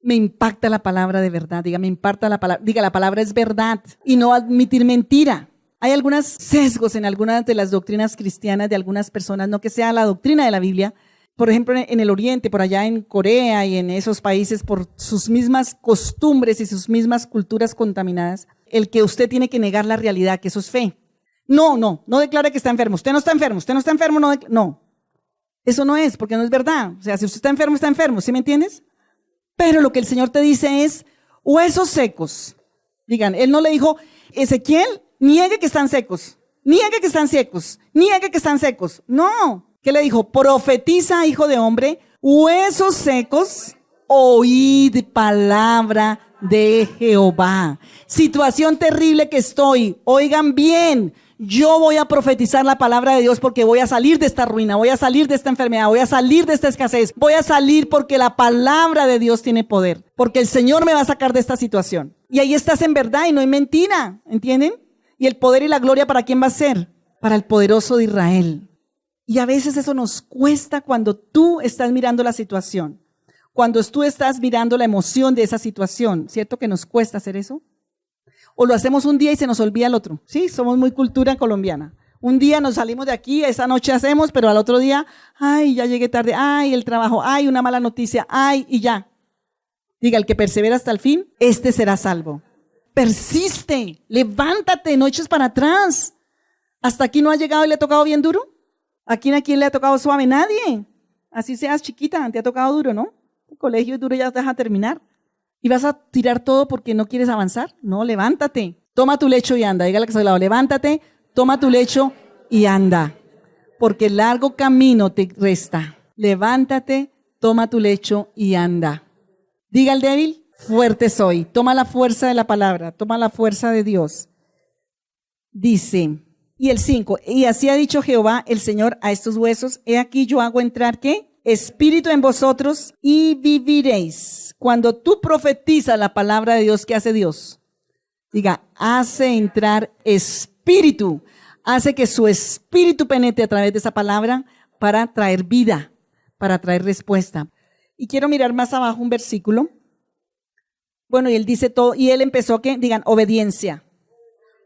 Me impacta la palabra de verdad, me impacta la palabra, la palabra es verdad y no admitir mentira. Hay algunos sesgos en algunas de las doctrinas cristianas de algunas personas, no que sea la doctrina de la Biblia. Por ejemplo, en el Oriente, por allá en Corea y en esos países, por sus mismas costumbres y sus mismas culturas contaminadas, el que usted tiene que negar la realidad, que eso es fe. No declare que está enfermo. Usted no está enfermo, no. Eso no es, porque no es verdad. O sea, si usted está enfermo, ¿sí me entiendes? Pero lo que el Señor te dice es, huesos secos. Digan, Él no le dijo, Ezequiel, niegue que están secos. No. ¿Qué le dijo? Profetiza, hijo de hombre, huesos secos, oíd palabra de Jehová. Situación terrible que estoy. Oigan bien, yo voy a profetizar la palabra de Dios porque voy a salir de esta ruina, voy a salir de esta enfermedad, voy a salir de esta escasez, voy a salir porque la palabra de Dios tiene poder, porque el Señor me va a sacar de esta situación. Y ahí estás en verdad y no en mentira, ¿entienden? Y el poder y la gloria, ¿para quién va a ser? Para el poderoso de Israel. Y a veces eso nos cuesta cuando tú estás mirando la situación, cuando tú estás mirando la emoción de esa situación, ¿cierto que nos cuesta hacer eso? O lo hacemos un día y se nos olvida el otro. Sí, somos muy cultura colombiana. Un día nos salimos de aquí, esa noche hacemos, pero al otro día, ay, ya llegué tarde, ay, el trabajo, ay, una mala noticia, ay, y ya. Diga, el que persevera hasta el fin, este será salvo. Persiste, levántate, no eches para atrás. ¿Hasta aquí no ha llegado y le ha tocado bien duro? ¿A quién le ha tocado suave? Nadie. Así seas chiquita, te ha tocado duro, ¿no? El colegio es duro, ya te deja terminar. ¿Y vas a tirar todo porque no quieres avanzar? No, levántate. Toma tu lecho y anda. Dígale que está al lado, levántate, toma tu lecho y anda. Porque el largo camino te resta. Levántate, toma tu lecho y anda. Diga al débil, fuerte soy. Toma la fuerza de la palabra, toma la fuerza de Dios. Dice, y el 5, y así ha dicho Jehová el Señor a estos huesos, he aquí yo hago entrar, ¿qué? Espíritu en vosotros y viviréis. Cuando tú profetizas la palabra de Dios, ¿qué hace Dios? Diga, hace entrar espíritu, hace que su espíritu penetre a través de esa palabra para traer vida, para traer respuesta. Y quiero mirar más abajo un versículo. Bueno, y él dice todo, y él empezó, ¿qué? Digan, obediencia.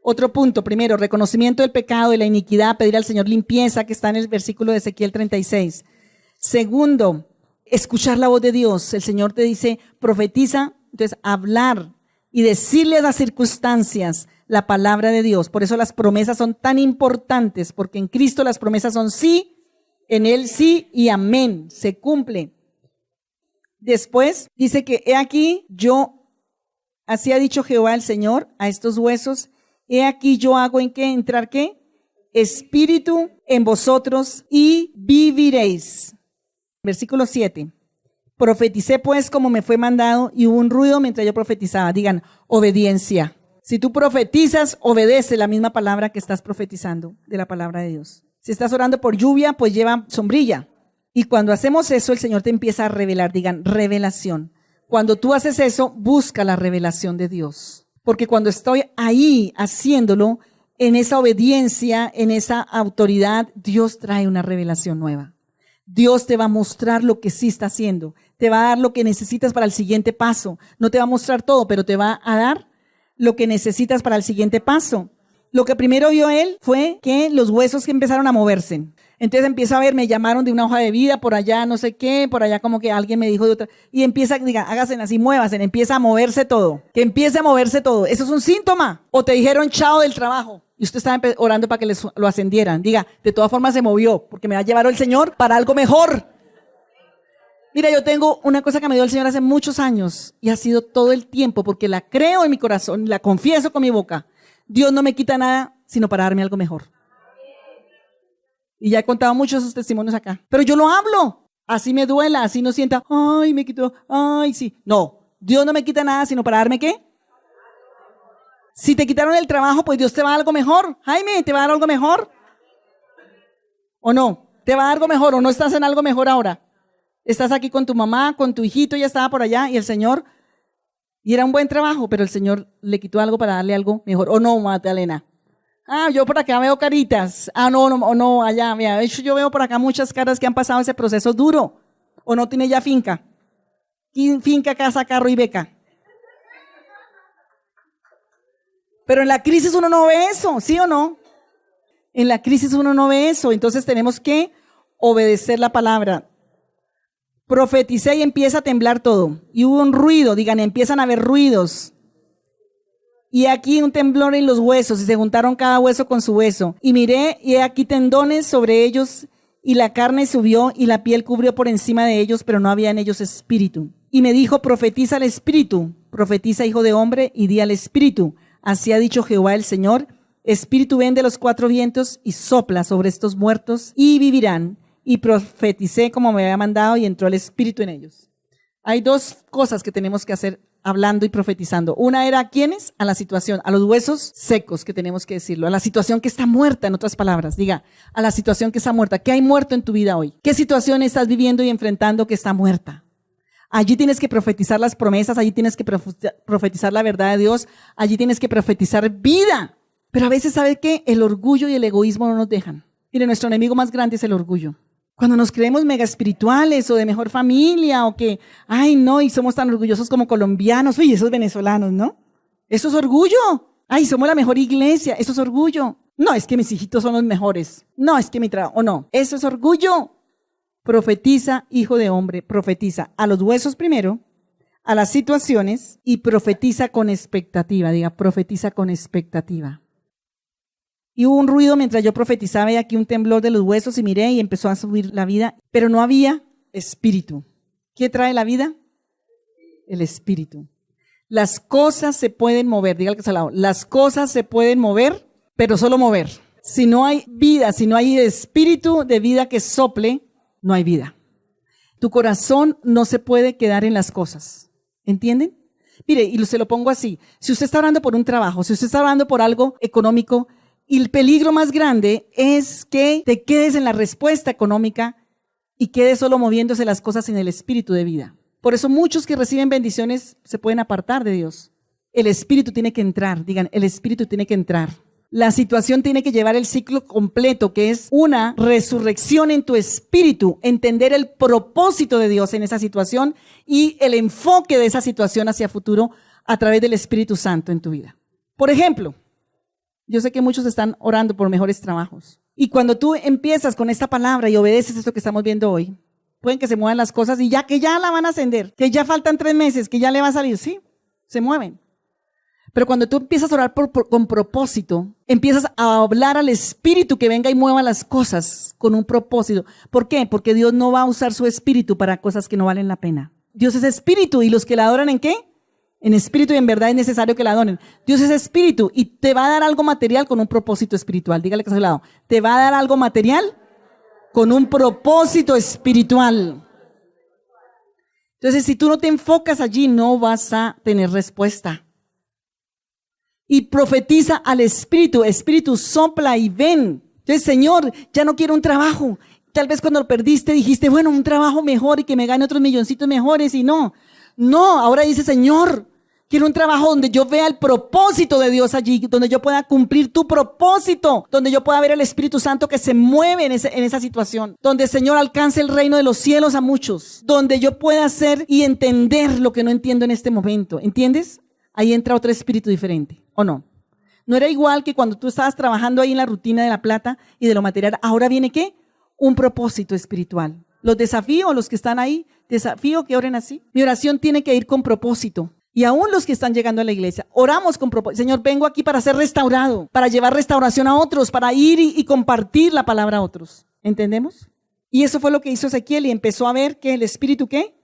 Otro punto, primero, reconocimiento del pecado y la iniquidad, pedir al Señor limpieza, que está en el versículo de Ezequiel 36. Segundo, escuchar la voz de Dios. El Señor te dice, profetiza, entonces hablar y decirle a las circunstancias la palabra de Dios. Por eso las promesas son tan importantes, porque en Cristo las promesas son sí, en Él sí y amén, se cumple. Después dice que he aquí así ha dicho Jehová el Señor a estos huesos, he aquí yo hago en qué entrar qué, espíritu en vosotros y viviréis. Versículo 7. Profeticé pues como me fue mandado y hubo un ruido mientras yo profetizaba. Digan, obediencia. Si tú profetizas, obedece la misma palabra que estás profetizando de la palabra de Dios. Si estás orando por lluvia, pues lleva sombrilla. Y cuando hacemos eso, el Señor te empieza a revelar. Digan, revelación. Cuando tú haces eso, busca la revelación de Dios. Porque cuando estoy ahí haciéndolo, en esa obediencia, en esa autoridad, Dios trae una revelación nueva. Dios te va a mostrar lo que sí está haciendo. Te va a dar lo que necesitas para el siguiente paso. No te va a mostrar todo, pero te va a dar lo que necesitas para el siguiente paso. Lo que primero vio él fue que los huesos que empezaron a moverse. Entonces empieza a ver, me llamaron de una hoja de vida, por allá no sé qué, por allá como que alguien me dijo de otra. Y empieza, diga, háganse así, muévanse, empieza a moverse todo. Que empiece a moverse todo. Eso es un síntoma. O te dijeron chao del trabajo. Y usted estaba orando para que lo ascendieran. Diga, de todas formas se movió, porque me va a llevar el Señor para algo mejor. Mira, yo tengo una cosa que me dio el Señor hace muchos años y ha sido todo el tiempo, porque la creo en mi corazón, la confieso con mi boca. Dios no me quita nada, sino para darme algo mejor. Y ya he contado muchos de esos testimonios acá. Pero yo lo hablo. Así me duela, así no sienta, ay, me quitó, ay, sí. No, Dios no me quita nada, sino para darme ¿qué? Si te quitaron el trabajo, pues Dios te va a dar algo mejor. Jaime, ¿te va a dar algo mejor? ¿O no? ¿Te va a dar algo mejor o no estás en algo mejor ahora? Estás aquí con tu mamá, con tu hijito, ya estaba por allá y el Señor, y era un buen trabajo, pero el Señor le quitó algo para darle algo mejor. ¿O no, Magdalena? Ah, yo por acá veo caritas. Ah, no, allá, mira, de hecho yo veo por acá muchas caras que han pasado ese proceso duro. ¿O no tiene ya finca? Finca, casa, carro y beca. Pero en la crisis uno no ve eso, ¿sí o no? En la crisis uno no ve eso, entonces tenemos que obedecer la palabra. Profeticé y empieza a temblar todo. Y hubo un ruido, digan, empiezan a haber ruidos. Y aquí un temblor en los huesos, y se juntaron cada hueso con su hueso. Y miré, y aquí tendones sobre ellos, y la carne subió, y la piel cubrió por encima de ellos, pero no había en ellos espíritu. Y me dijo, profetiza al espíritu, profetiza, hijo de hombre, y di al espíritu. Así ha dicho Jehová el Señor, espíritu ven de los cuatro vientos, y sopla sobre estos muertos, y vivirán. Y profeticé como me había mandado, y entró el espíritu en ellos. Hay dos cosas que tenemos que hacer hablando y profetizando. Una era ¿a quiénes? A la situación, a los huesos secos, que tenemos que decirlo, a la situación que está muerta, en otras palabras. Diga, a la situación que está muerta. ¿Qué hay muerto en tu vida hoy? ¿Qué situación estás viviendo y enfrentando que está muerta? Allí tienes que profetizar las promesas, allí tienes que profetizar la verdad de Dios, allí tienes que profetizar vida. Pero a veces, ¿sabe qué? El orgullo y el egoísmo no nos dejan. Mire, nuestro enemigo más grande es el orgullo. Cuando nos creemos mega espirituales o de mejor familia o que, ay no, y somos tan orgullosos como colombianos, uy, esos venezolanos, ¿no? Eso es orgullo. Ay, somos la mejor iglesia, eso es orgullo. No, es que mis hijitos son los mejores. No, es que mi trabajo, o no. Eso es orgullo. Profetiza, hijo de hombre, profetiza a los huesos primero, a las situaciones y profetiza con expectativa. Diga, profetiza con expectativa. Y hubo un ruido mientras yo profetizaba y aquí un temblor de los huesos y miré y empezó a subir la vida, pero no había espíritu. ¿Qué trae la vida? El espíritu. Las cosas se pueden mover, diga al que está al lado, las cosas se pueden mover, pero solo mover. Si no hay vida, si no hay espíritu de vida que sople, no hay vida. Tu corazón no se puede quedar en las cosas. ¿Entienden? Mire, y se lo pongo así. Si usted está orando por un trabajo, si usted está orando por algo económico, y el peligro más grande es que te quedes en la respuesta económica y quedes solo moviéndose las cosas en el espíritu de vida. Por eso muchos que reciben bendiciones se pueden apartar de Dios. El espíritu tiene que entrar, digan, el espíritu tiene que entrar. La situación tiene que llevar el ciclo completo, que es una resurrección en tu espíritu, entender el propósito de Dios en esa situación y el enfoque de esa situación hacia futuro a través del Espíritu Santo en tu vida. Por ejemplo, yo sé que muchos están orando por mejores trabajos. Y cuando tú empiezas con esta palabra y obedeces esto que estamos viendo hoy, pueden que se muevan las cosas y que ya la van a ascender, que ya faltan 3 meses, que ya le va a salir, sí, se mueven. Pero cuando tú empiezas a orar con propósito, empiezas a hablar al Espíritu que venga y mueva las cosas con un propósito. ¿Por qué? Porque Dios no va a usar su Espíritu para cosas que no valen la pena. Dios es Espíritu y los que la adoran ¿en qué? En espíritu y en verdad es necesario que la adoren. Dios es Espíritu y te va a dar algo material con un propósito espiritual. Dígale que está a su lado. Te va a dar algo material con un propósito espiritual. Entonces, si tú no te enfocas allí, no vas a tener respuesta. Y profetiza al Espíritu. Espíritu, sopla y ven. Entonces, Señor, ya no quiero un trabajo. Tal vez cuando lo perdiste dijiste, bueno, un trabajo mejor y que me gane otros milloncitos mejores. Y no, ahora dice, Señor, quiero un trabajo donde yo vea el propósito de Dios allí, donde yo pueda cumplir tu propósito, donde yo pueda ver el Espíritu Santo que se mueve en esa situación, donde, Señor, alcance el reino de los cielos a muchos, donde yo pueda hacer y entender lo que no entiendo en este momento. ¿Entiendes? Ahí entra otro espíritu diferente, ¿o no? No era igual que cuando tú estabas trabajando ahí en la rutina de la plata y de lo material. Ahora viene ¿qué? Un propósito espiritual. Los desafío a los que están ahí, desafío que oren así. Mi oración tiene que ir con propósito. Y aún los que están llegando a la iglesia, oramos con propósito. Señor, vengo aquí para ser restaurado, para llevar restauración a otros, para ir y compartir la palabra a otros. ¿Entendemos? Y eso fue lo que hizo Ezequiel y empezó a ver que el espíritu ¿qué?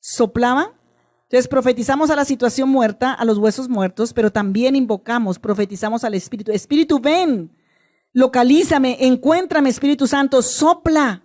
Soplaba. Entonces profetizamos a la situación muerta, a los huesos muertos, pero también invocamos, profetizamos al Espíritu. Espíritu, ven, localízame, encuéntrame, Espíritu Santo, sopla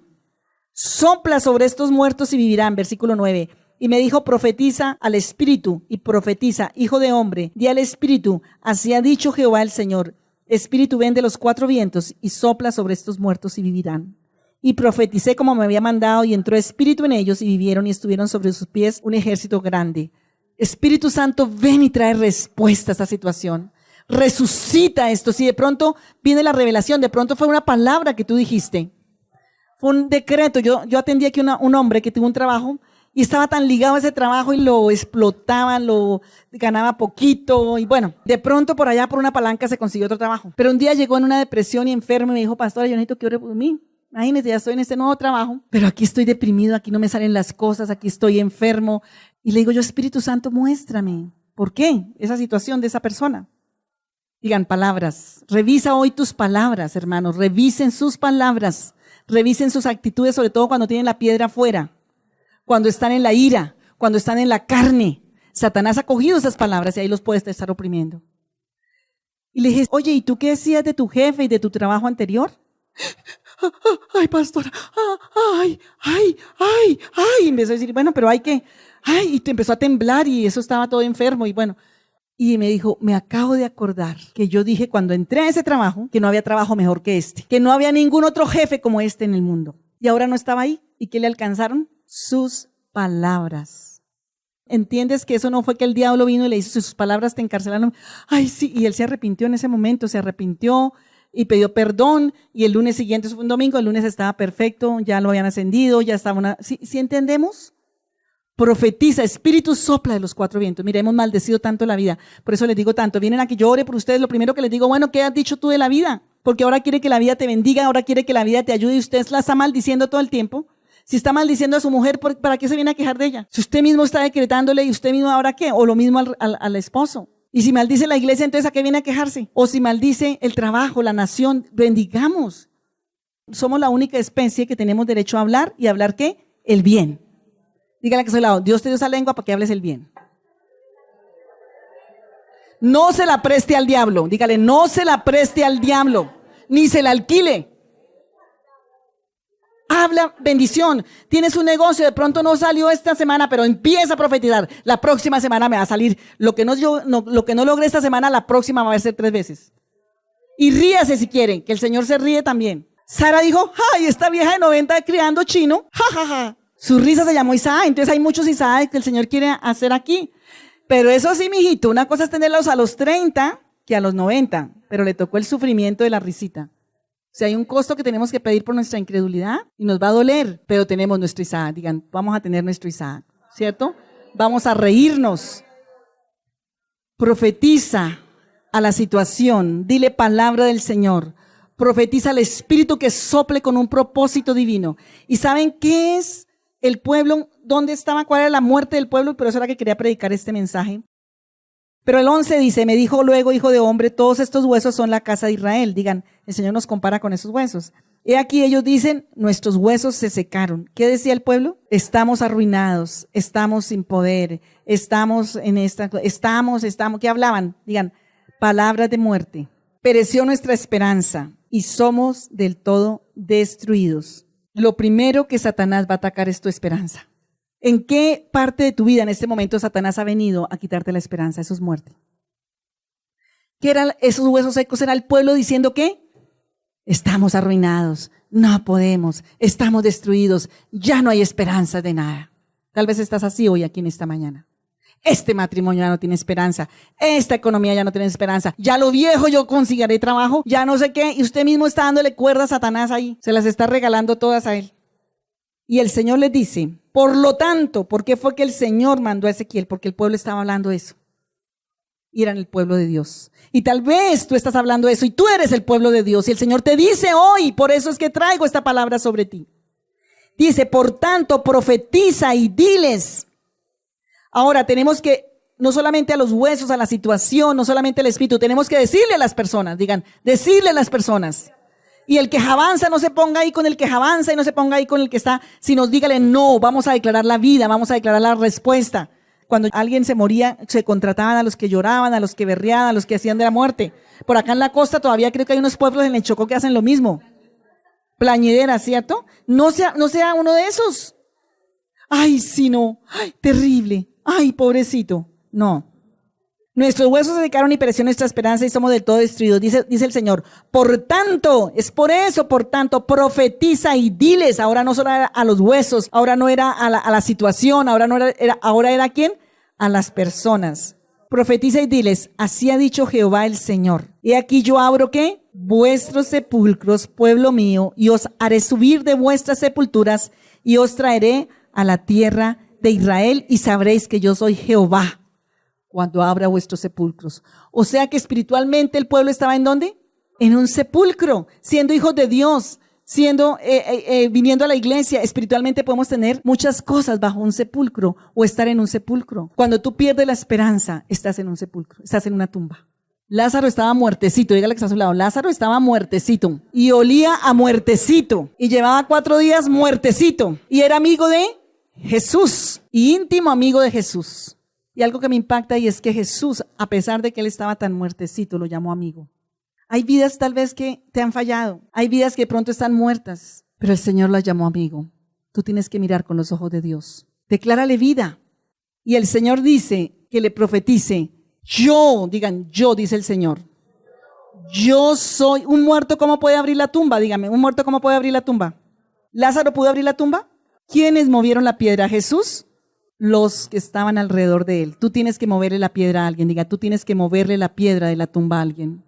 sobre estos muertos y vivirán. Versículo 9. Y me dijo, profetiza al Espíritu y profetiza, hijo de hombre, di al Espíritu, así ha dicho Jehová el Señor. Espíritu, ven de los 4 vientos y sopla sobre estos muertos y vivirán. Y profeticé como me había mandado y entró espíritu en ellos y vivieron y estuvieron sobre sus pies un ejército grande. Espíritu Santo, ven y trae respuesta a esta situación. Resucita esto. Si de pronto viene la revelación, de pronto fue una palabra que tú dijiste. Fue un decreto. Yo atendí aquí un hombre que tuvo un trabajo y estaba tan ligado a ese trabajo y lo explotaban, lo ganaba poquito y bueno, de pronto por allá por una palanca se consiguió otro trabajo. Pero un día llegó en una depresión y enfermo y me dijo, pastora, yo necesito que ore por mí. Imagínense, ya estoy en este nuevo trabajo, pero aquí estoy deprimido, aquí no me salen las cosas, aquí estoy enfermo. Y le digo yo, Espíritu Santo, muéstrame. ¿Por qué? Esa situación de esa persona. Digan palabras. Revisa hoy tus palabras, hermanos. Revisen sus palabras. Revisen sus actitudes, sobre todo cuando tienen la piedra afuera. Cuando están en la ira, cuando están en la carne. Satanás ha cogido esas palabras y ahí los puedes estar oprimiendo. Y le dije, oye, ¿y tú qué decías de tu jefe y de tu trabajo anterior? Ay, pastora, ay. Y empezó a decir, bueno, pero hay que, y te empezó a temblar y eso estaba todo enfermo y bueno. Y me dijo, me acabo de acordar que yo dije cuando entré a ese trabajo que no había trabajo mejor que este, que no había ningún otro jefe como este en el mundo. Y ahora no estaba ahí. ¿Y qué le alcanzaron? Sus palabras. ¿Entiendes que eso no fue que el diablo vino y le hizo sus palabras te encarcelaron? Ay, sí, y él se arrepintió en ese momento, se arrepintió y pidió perdón, y el lunes siguiente, eso fue un domingo, el lunes estaba perfecto, ya lo habían ascendido, ya estaba ¿Sí entendemos? Profetiza, Espíritu sopla de los 4 vientos. Mira, hemos maldecido tanto la vida, por eso les digo tanto, vienen a que yo ore por ustedes, lo primero que les digo, bueno, ¿qué has dicho tú de la vida? porque ahora quiere que la vida te bendiga, ahora quiere que la vida te ayude y usted la está maldiciendo todo el tiempo. Si está maldiciendo a su mujer, ¿para qué se viene a quejar de ella? Si usted mismo está decretándole y usted mismo ahora qué, o lo mismo al esposo. Y si maldice la iglesia, entonces ¿a qué viene a quejarse? O si maldice el trabajo, la nación, bendigamos. Somos la única especie que tenemos derecho a hablar y hablar ¿qué? El bien. Dígale que soy lado, Dios te dio esa lengua para que hables el bien. No se la preste al diablo. Dígale, no se la preste al diablo, ni se la alquile. Habla bendición. Tienes un negocio, de pronto no salió esta semana, pero empieza a profetizar. La próxima semana me va a salir. Lo que no logré esta semana, la próxima va a ser 3 veces. Y ríase si quieren, que el Señor se ríe también. Sara dijo, ¡ay, esta vieja de 90 criando chino! ¡Ja, ja, ja! Su risa se llamó Isaac. Entonces hay muchos Isaac que el Señor quiere hacer aquí. Pero eso sí, mijito, una cosa es tenerlos a los 30 que a los 90, pero le tocó el sufrimiento de la risita. O sea, hay un costo que tenemos que pedir por nuestra incredulidad y nos va a doler, pero tenemos nuestro Isaac. Digan, vamos a tener nuestro Isaac, ¿cierto? Vamos a reírnos. Profetiza a la situación, dile palabra del Señor. Profetiza al Espíritu que sople con un propósito divino. ¿Y saben qué es el pueblo? ¿Dónde estaba? ¿Cuál era la muerte del pueblo? Pero eso era que quería predicar este mensaje. Pero el 11 dice, me dijo luego, hijo de hombre, todos estos huesos son la casa de Israel. Digan, el Señor nos compara con esos huesos. Y aquí ellos dicen, nuestros huesos se secaron. ¿Qué decía el pueblo? Estamos arruinados, estamos sin poder, estamos, ¿qué hablaban? Digan, palabras de muerte. Pereció nuestra esperanza y somos del todo destruidos. Lo primero que Satanás va a atacar es tu esperanza. ¿En qué parte de tu vida en este momento Satanás ha venido a quitarte la esperanza? Eso es muerte. ¿Qué eran esos huesos secos? Era el pueblo diciendo ¿qué? Estamos arruinados, no podemos, estamos destruidos, ya no hay esperanza de nada. Tal vez estás así hoy aquí en esta mañana. Este matrimonio ya no tiene esperanza, esta economía ya no tiene esperanza, ya lo viejo yo conseguiré trabajo, ya no sé qué, y usted mismo está dándole cuerda a Satanás ahí, se las está regalando todas a él. Y el Señor les dice, por lo tanto, ¿por qué fue que el Señor mandó a Ezequiel? Porque el pueblo estaba hablando eso. Y eran el pueblo de Dios. Y tal vez tú estás hablando eso y tú eres el pueblo de Dios. Y el Señor te dice hoy, por eso es que traigo esta palabra sobre ti. Dice, por tanto, profetiza y diles. Ahora tenemos que, no solamente a los huesos, a la situación, no solamente al espíritu, tenemos que decirle a las personas, digan, decirle a las personas. Y el que avanza no se ponga ahí con el que avanza y no se ponga ahí con el que está, sino dígale no, vamos a declarar la vida, vamos a declarar la respuesta. Cuando alguien se moría, se contrataban a los que lloraban, a los que berreaban, a los que hacían de la muerte. Por acá en la costa todavía creo que hay unos pueblos en el Chocó que hacen lo mismo. Plañidera, ¿cierto? No sea uno de esos. Ay, sí, no. Ay, terrible. Ay, pobrecito. No. Nuestros huesos se secaron y pereció nuestra esperanza y somos del todo destruidos, dice el Señor. Por tanto, es por eso, por tanto, profetiza y diles. Ahora no solo era a los huesos, ahora no era a la situación, ahora era ¿a quién? A las personas. Profetiza y diles, así ha dicho Jehová el Señor. Y aquí yo abro, ¿qué? Vuestros sepulcros, pueblo mío, y os haré subir de vuestras sepulturas y os traeré a la tierra de Israel y sabréis que yo soy Jehová cuando abra vuestros sepulcros. O sea que espiritualmente el pueblo estaba ¿en dónde? En un sepulcro, siendo hijos de Dios, viniendo a la iglesia. Espiritualmente podemos tener muchas cosas bajo un sepulcro o estar en un sepulcro. Cuando tú pierdes la esperanza, estás en un sepulcro, estás en una tumba. Lázaro estaba muertecito, dígale que está a su lado. Lázaro estaba muertecito y olía a muertecito y llevaba 4 días muertecito y era amigo de Jesús y íntimo amigo de Jesús. Y algo que me impacta y es que Jesús, a pesar de que él estaba tan muertecito, lo llamó amigo. Hay vidas tal vez que te han fallado, hay vidas que de pronto están muertas, pero el Señor las llamó amigo. Tú tienes que mirar con los ojos de Dios. Declárale vida. Y el Señor dice que le profetice, yo, digan, yo, dice el Señor. Yo soy un muerto, ¿cómo puede abrir la tumba? Dígame, un muerto, ¿cómo puede abrir la tumba? ¿Lázaro pudo abrir la tumba? ¿Quiénes movieron la piedra? ¿Jesús? Los que estaban alrededor de él. Tú tienes que moverle la piedra a alguien. Diga, tú tienes que moverle la piedra de la tumba a alguien.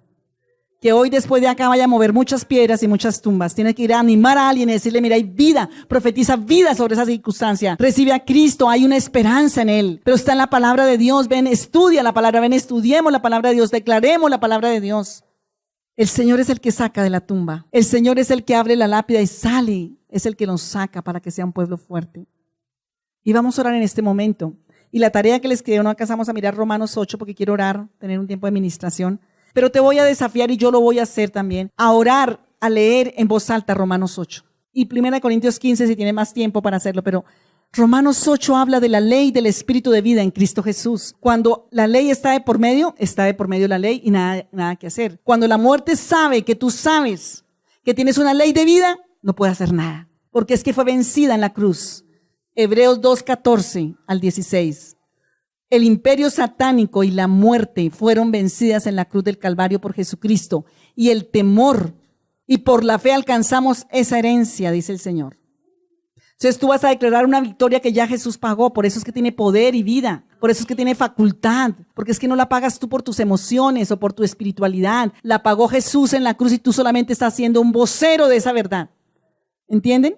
Que hoy después de acá vaya a mover muchas piedras y muchas tumbas. Tienes que ir a animar a alguien y decirle, mira, hay vida. Profetiza vida sobre esa circunstancia. Recibe a Cristo, hay una esperanza en él. Pero está en la palabra de Dios. Ven, estudia la palabra. Ven, estudiemos la palabra de Dios. Declaremos la palabra de Dios. El Señor es el que saca de la tumba. El Señor es el que abre la lápida y sale. Es el que nos saca para que sea un pueblo fuerte. Y vamos a orar en este momento. Y la tarea que les quedó, no alcanzamos a mirar Romanos 8 porque quiero orar, tener un tiempo de ministración. Pero te voy a desafiar, y yo lo voy a hacer también, a orar, a leer en voz alta Romanos 8. Y 1 Corintios 15 si tiene más tiempo para hacerlo, pero Romanos 8 habla de la ley del Espíritu de vida en Cristo Jesús. Cuando la ley está de por medio la ley y nada que hacer. Cuando la muerte sabe que tú sabes que tienes una ley de vida, no puede hacer nada, porque es que fue vencida en la cruz. Hebreos 2:14 al 16. El imperio satánico y la muerte fueron vencidas en la cruz del Calvario por Jesucristo, y el temor, y por la fe alcanzamos esa herencia, dice el Señor. Entonces tú vas a declarar una victoria que ya Jesús pagó. Por eso es que tiene poder y vida. Por eso es que tiene facultad. Porque es que no la pagas tú por tus emociones o por tu espiritualidad. La pagó Jesús en la cruz y tú solamente estás siendo un vocero de esa verdad. ¿Entienden?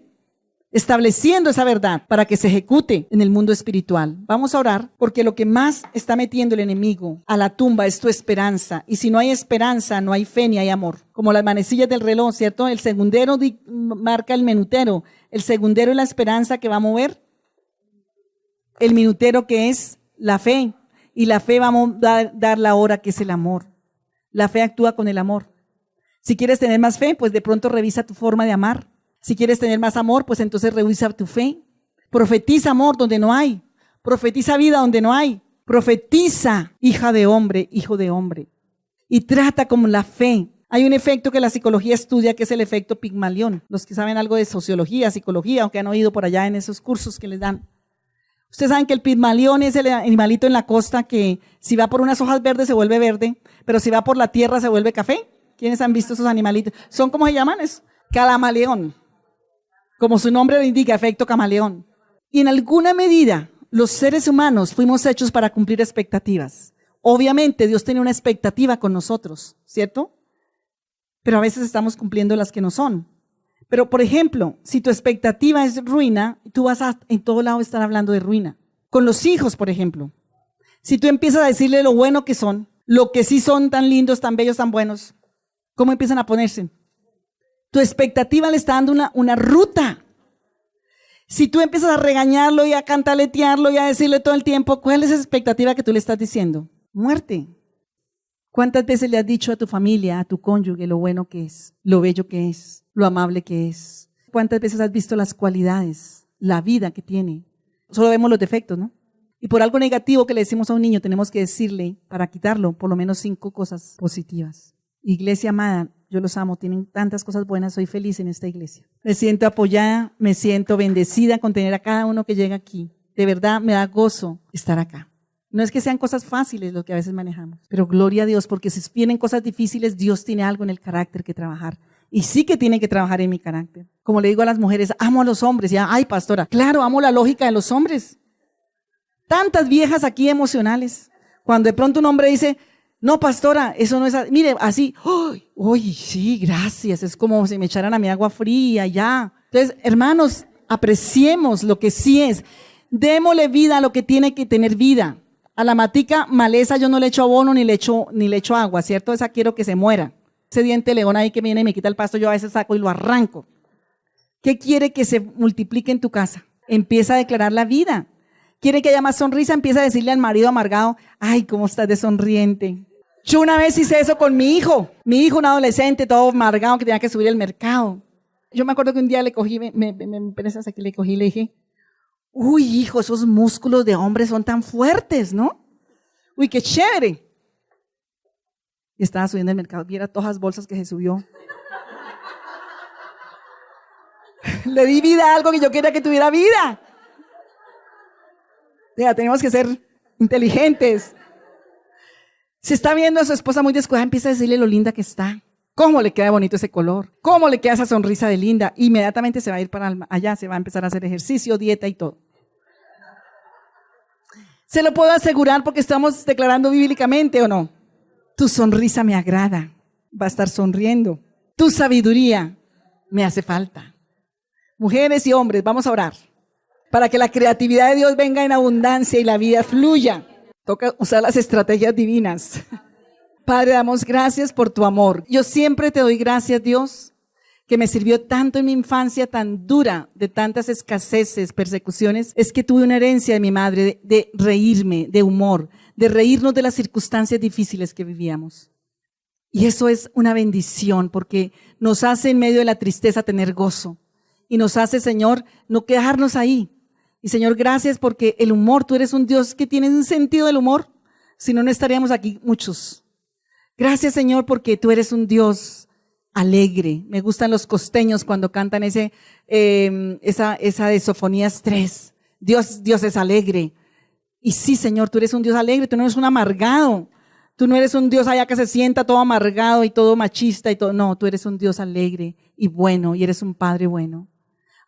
Estableciendo esa verdad para que se ejecute en el mundo espiritual. Vamos a orar, porque lo que más está metiendo el enemigo a la tumba es tu esperanza. Y si no hay esperanza, no hay fe ni hay amor. Como las manecillas del reloj, ¿cierto? El segundero marca el minutero. El segundero es la esperanza que va a mover. El minutero que es la fe. Y la fe va a dar la hora que es el amor. La fe actúa con el amor. Si quieres tener más fe, pues de pronto revisa tu forma de amar. Si quieres tener más amor, pues entonces revisa tu fe. Profetiza amor donde no hay. Profetiza vida donde no hay. Profetiza, hija de hombre, hijo de hombre. Y trata como la fe. Hay un efecto que la psicología estudia, que es el efecto Pigmalión. Los que saben algo de sociología, psicología, aunque han oído por allá en esos cursos que les dan. Ustedes saben que el Pigmalión es el animalito en la costa que si va por unas hojas verdes se vuelve verde, pero si va por la tierra se vuelve café. ¿Quiénes han visto esos animalitos? Son, ¿cómo se llaman? Es camaleón. Como su nombre lo indica, efecto camaleón. Y en alguna medida, los seres humanos fuimos hechos para cumplir expectativas. Obviamente, Dios tiene una expectativa con nosotros, ¿cierto? Pero a veces estamos cumpliendo las que no son. Pero, por ejemplo, si tu expectativa es ruina, tú vas a en todo lado estar hablando de ruina. Con los hijos, por ejemplo. Si tú empiezas a decirle lo bueno que son, lo que sí son tan lindos, tan bellos, tan buenos, ¿cómo empiezan a ponerse? Tu expectativa le está dando una ruta. Si tú empiezas a regañarlo y a cantaletearlo y a decirle todo el tiempo, ¿cuál es esa expectativa que tú le estás diciendo? Muerte. ¿Cuántas veces le has dicho a tu familia, a tu cónyuge, lo bueno que es, lo bello que es, lo amable que es? ¿Cuántas veces has visto las cualidades, la vida que tiene? Solo vemos los defectos, ¿no? Y por algo negativo que le decimos a un niño, tenemos que decirle, para quitarlo, por lo menos 5 cosas positivas. Iglesia amada, yo los amo, tienen tantas cosas buenas, soy feliz en esta iglesia. Me siento apoyada, me siento bendecida con tener a cada uno que llega aquí. De verdad me da gozo estar acá. No es que sean cosas fáciles lo que a veces manejamos, pero gloria a Dios, porque si vienen cosas difíciles, Dios tiene algo en el carácter que trabajar. Y sí que tiene que trabajar en mi carácter. Como le digo a las mujeres, amo a los hombres. Ya, ay, pastora, claro, amo la lógica de los hombres. Tantas viejas aquí emocionales. Cuando de pronto un hombre dice, no, pastora, eso no es así. Mire, así, uy, sí, gracias. Es como si me echaran a mi agua fría, ya. Entonces, hermanos, apreciemos lo que sí es. Démosle vida a lo que tiene que tener vida. A la matica maleza yo no le echo abono ni le echo agua, ¿cierto? Esa quiero que se muera. Ese diente león ahí que viene y me quita el pasto, yo a veces saco y lo arranco. ¿Qué quiere que se multiplique en tu casa? Empieza a declarar la vida. ¿Quiere que haya más sonrisa? Empieza a decirle al marido amargado, ay, ¿cómo estás de sonriente? Yo una vez hice eso con mi hijo, un adolescente todo amargado que tenía que subir al mercado. Yo me acuerdo que un día le cogí, le dije, uy, hijo, esos músculos de hombre son tan fuertes, ¿no? Uy, qué chévere. Y estaba subiendo al mercado, viera todas las bolsas que se subió. Le di vida a algo que yo quería que tuviera vida. Ya, tenemos que ser inteligentes. Si está viendo a su esposa muy descuidada, empieza a decirle lo linda que está. Cómo le queda bonito ese color. Cómo le queda esa sonrisa de linda. Inmediatamente se va a ir para allá, se va a empezar a hacer ejercicio, dieta y todo. Se lo puedo asegurar porque estamos declarando bíblicamente, ¿o no? Tu sonrisa me agrada. Va a estar sonriendo. Tu sabiduría me hace falta. Mujeres y hombres, vamos a orar. Para que la creatividad de Dios venga en abundancia y la vida fluya. Toca usar las estrategias divinas. Padre, damos gracias por tu amor. Yo siempre te doy gracias, Dios, que me sirvió tanto en mi infancia tan dura, de tantas escaseces, persecuciones. Es que tuve una herencia de mi madre de reírme, de humor, de reírnos de las circunstancias difíciles que vivíamos. Y eso es una bendición porque nos hace en medio de la tristeza tener gozo. Y nos hace, Señor, no quedarnos ahí. Y Señor, gracias porque el humor, tú eres un Dios que tiene un sentido del humor. Si no, no estaríamos aquí muchos. Gracias, Señor, porque tú eres un Dios alegre. Me gustan los costeños cuando cantan esa de Sofonías 3. Dios es alegre. Y sí, Señor, tú eres un Dios alegre, tú no eres un amargado. Tú no eres un Dios allá que se sienta todo amargado y todo machista y todo. No, tú eres un Dios alegre y bueno y eres un Padre bueno.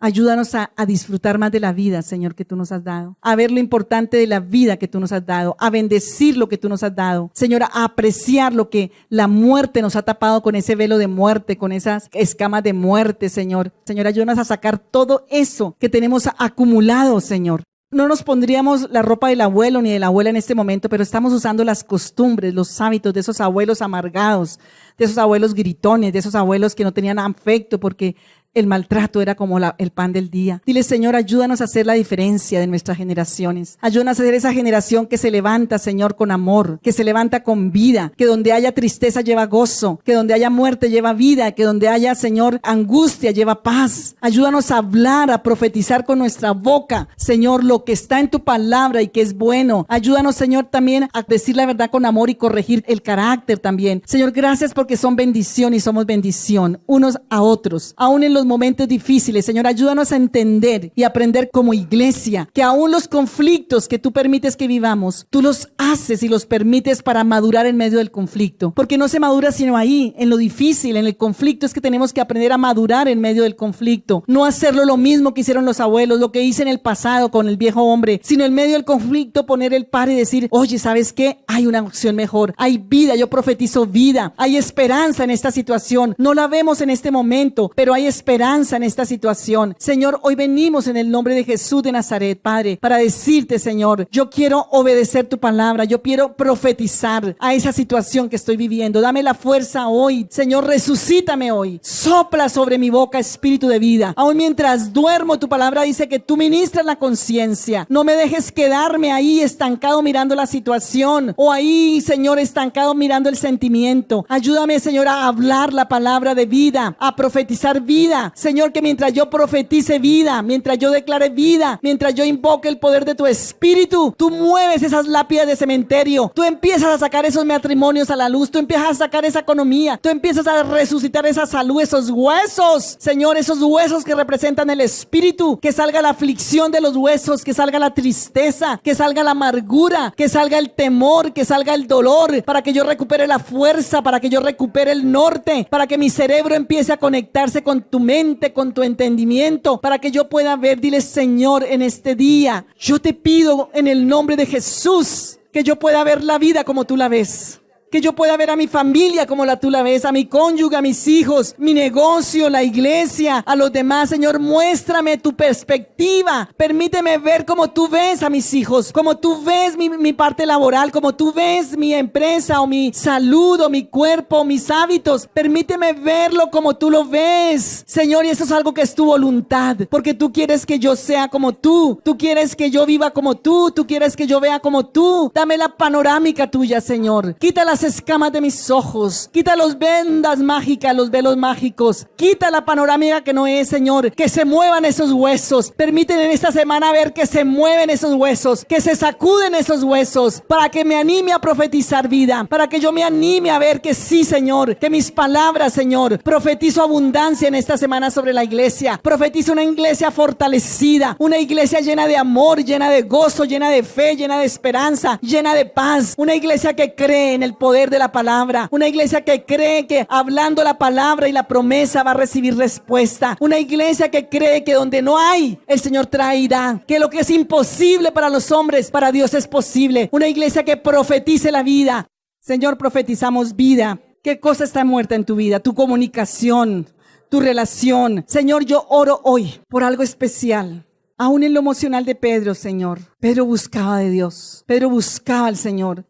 Ayúdanos a disfrutar más de la vida, Señor, que tú nos has dado. A ver lo importante de la vida que tú nos has dado. A bendecir lo que tú nos has dado. Señor, a apreciar lo que la muerte nos ha tapado con ese velo de muerte, con esas escamas de muerte, Señor. Señor, ayúdanos a sacar todo eso que tenemos acumulado, Señor. No nos pondríamos la ropa del abuelo ni de la abuela en este momento, pero estamos usando las costumbres, los hábitos de esos abuelos amargados, de esos abuelos gritones, de esos abuelos que no tenían afecto porque el maltrato era como el pan del día. Dile, Señor, ayúdanos a hacer la diferencia de nuestras generaciones. Ayúdanos a ser esa generación que se levanta, Señor, con amor, que se levanta con vida, que donde haya tristeza lleva gozo, que donde haya muerte lleva vida, que donde haya, Señor, angustia lleva paz. Ayúdanos a hablar, a profetizar con nuestra boca, Señor, lo que está en tu palabra y que es bueno. Ayúdanos, Señor, también a decir la verdad con amor y corregir el carácter también. Señor, gracias porque son bendición y somos bendición unos a otros, aún en los momentos difíciles. Señor, ayúdanos a entender y aprender como iglesia que aún los conflictos que tú permites que vivamos, tú los haces y los permites para madurar en medio del conflicto, porque no se madura sino ahí, en lo difícil, en el conflicto. Es que tenemos que aprender a madurar en medio del conflicto, no hacerlo lo mismo que hicieron los abuelos, lo que hice en el pasado con el viejo hombre, sino en medio del conflicto poner el par y decir, oye, ¿sabes qué? Hay una opción mejor, hay vida, yo profetizo vida, hay esperanza en esta situación, no la vemos en este momento, pero hay esperanza en esta situación. Señor, hoy venimos en el nombre de Jesús de Nazaret, Padre, para decirte, Señor, yo quiero obedecer tu palabra, yo quiero profetizar a esa situación que estoy viviendo. Dame la fuerza hoy, Señor, resucítame hoy, sopla sobre mi boca espíritu de vida. Aún mientras duermo, tu palabra dice que tú ministras la conciencia. No me dejes quedarme ahí estancado mirando la situación o ahí, Señor, estancado mirando el sentimiento. Ayúdame, Señor, a hablar la palabra de vida, a profetizar vida. Señor, que mientras yo profetice vida, mientras yo declare vida, mientras yo invoque el poder de tu espíritu, tú mueves esas lápidas de cementerio, tú empiezas a sacar esos matrimonios a la luz, tú empiezas a sacar esa economía, tú empiezas a resucitar esa salud, esos huesos, Señor, esos huesos que representan el espíritu, que salga la aflicción de los huesos, que salga la tristeza, que salga la amargura, que salga el temor, que salga el dolor, para que yo recupere la fuerza, para que yo recupere el norte, para que mi cerebro empiece a conectarse con tu mente, con tu entendimiento, para que yo pueda ver. Dile, Señor, en este día, yo te pido en el nombre de Jesús, que yo pueda ver la vida como tú la ves. Que yo pueda ver a mi familia como tú la ves, a mi cónyuge, a mis hijos, mi negocio, la iglesia, a los demás. Señor, muéstrame tu perspectiva. Permíteme ver como tú ves a mis hijos, como tú ves mi parte laboral, como tú ves mi empresa o mi salud o mi cuerpo o mis hábitos. Permíteme verlo como tú lo ves, Señor, y eso es algo que es tu voluntad, porque tú quieres que yo sea como tú quieres que yo viva como tú quieres que yo vea como tú. Dame la panorámica tuya, Señor. Quita las escamas de mis ojos, quita los vendas mágicas, los velos mágicos, quita la panorámica que no es, Señor, que se muevan esos huesos. Permíteme en esta semana ver que se mueven esos huesos, que se sacuden esos huesos, para que me anime a profetizar vida, para que yo me anime a ver que sí, Señor, que mis palabras, Señor, profetizo abundancia en esta semana sobre la iglesia. Profetizo una iglesia fortalecida, una iglesia llena de amor, llena de gozo, llena de fe, llena de esperanza, llena de paz, una iglesia que cree en el poder de la palabra, una iglesia que cree que hablando la palabra y la promesa va a recibir respuesta, una iglesia que cree que donde no hay, el Señor traerá, que lo que es imposible para los hombres, para Dios es posible, una iglesia que profetice la vida. Señor, profetizamos vida. ¿Qué cosa está muerta en tu vida? Tu comunicación, tu relación. Señor, yo oro hoy por algo especial. Aún en lo emocional de Pedro, Señor. Pedro buscaba de Dios. Pedro buscaba al Señor.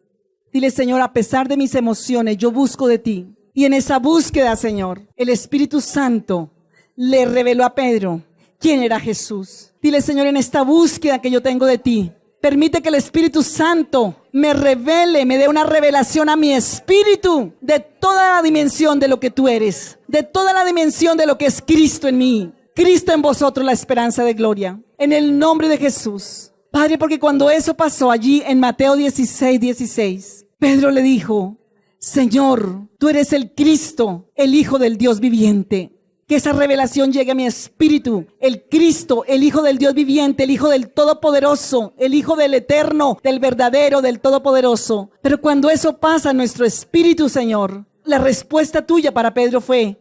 Dile, Señor, a pesar de mis emociones, yo busco de ti. Y en esa búsqueda, Señor, el Espíritu Santo le reveló a Pedro quién era Jesús. Dile, Señor, en esta búsqueda que yo tengo de ti, permite que el Espíritu Santo me revele, me dé una revelación a mi espíritu de toda la dimensión de lo que tú eres, de toda la dimensión de lo que es Cristo en mí. Cristo en vosotros, la esperanza de gloria. En el nombre de Jesús. Padre, porque cuando eso pasó allí en Mateo 16, Pedro le dijo, Señor, tú eres el Cristo, el Hijo del Dios viviente. Que esa revelación llegue a mi espíritu. El Cristo, el Hijo del Dios viviente, el Hijo del Todopoderoso, el Hijo del Eterno, del verdadero, del Todopoderoso. Pero cuando eso pasa en nuestro espíritu, Señor, la respuesta tuya para Pedro fue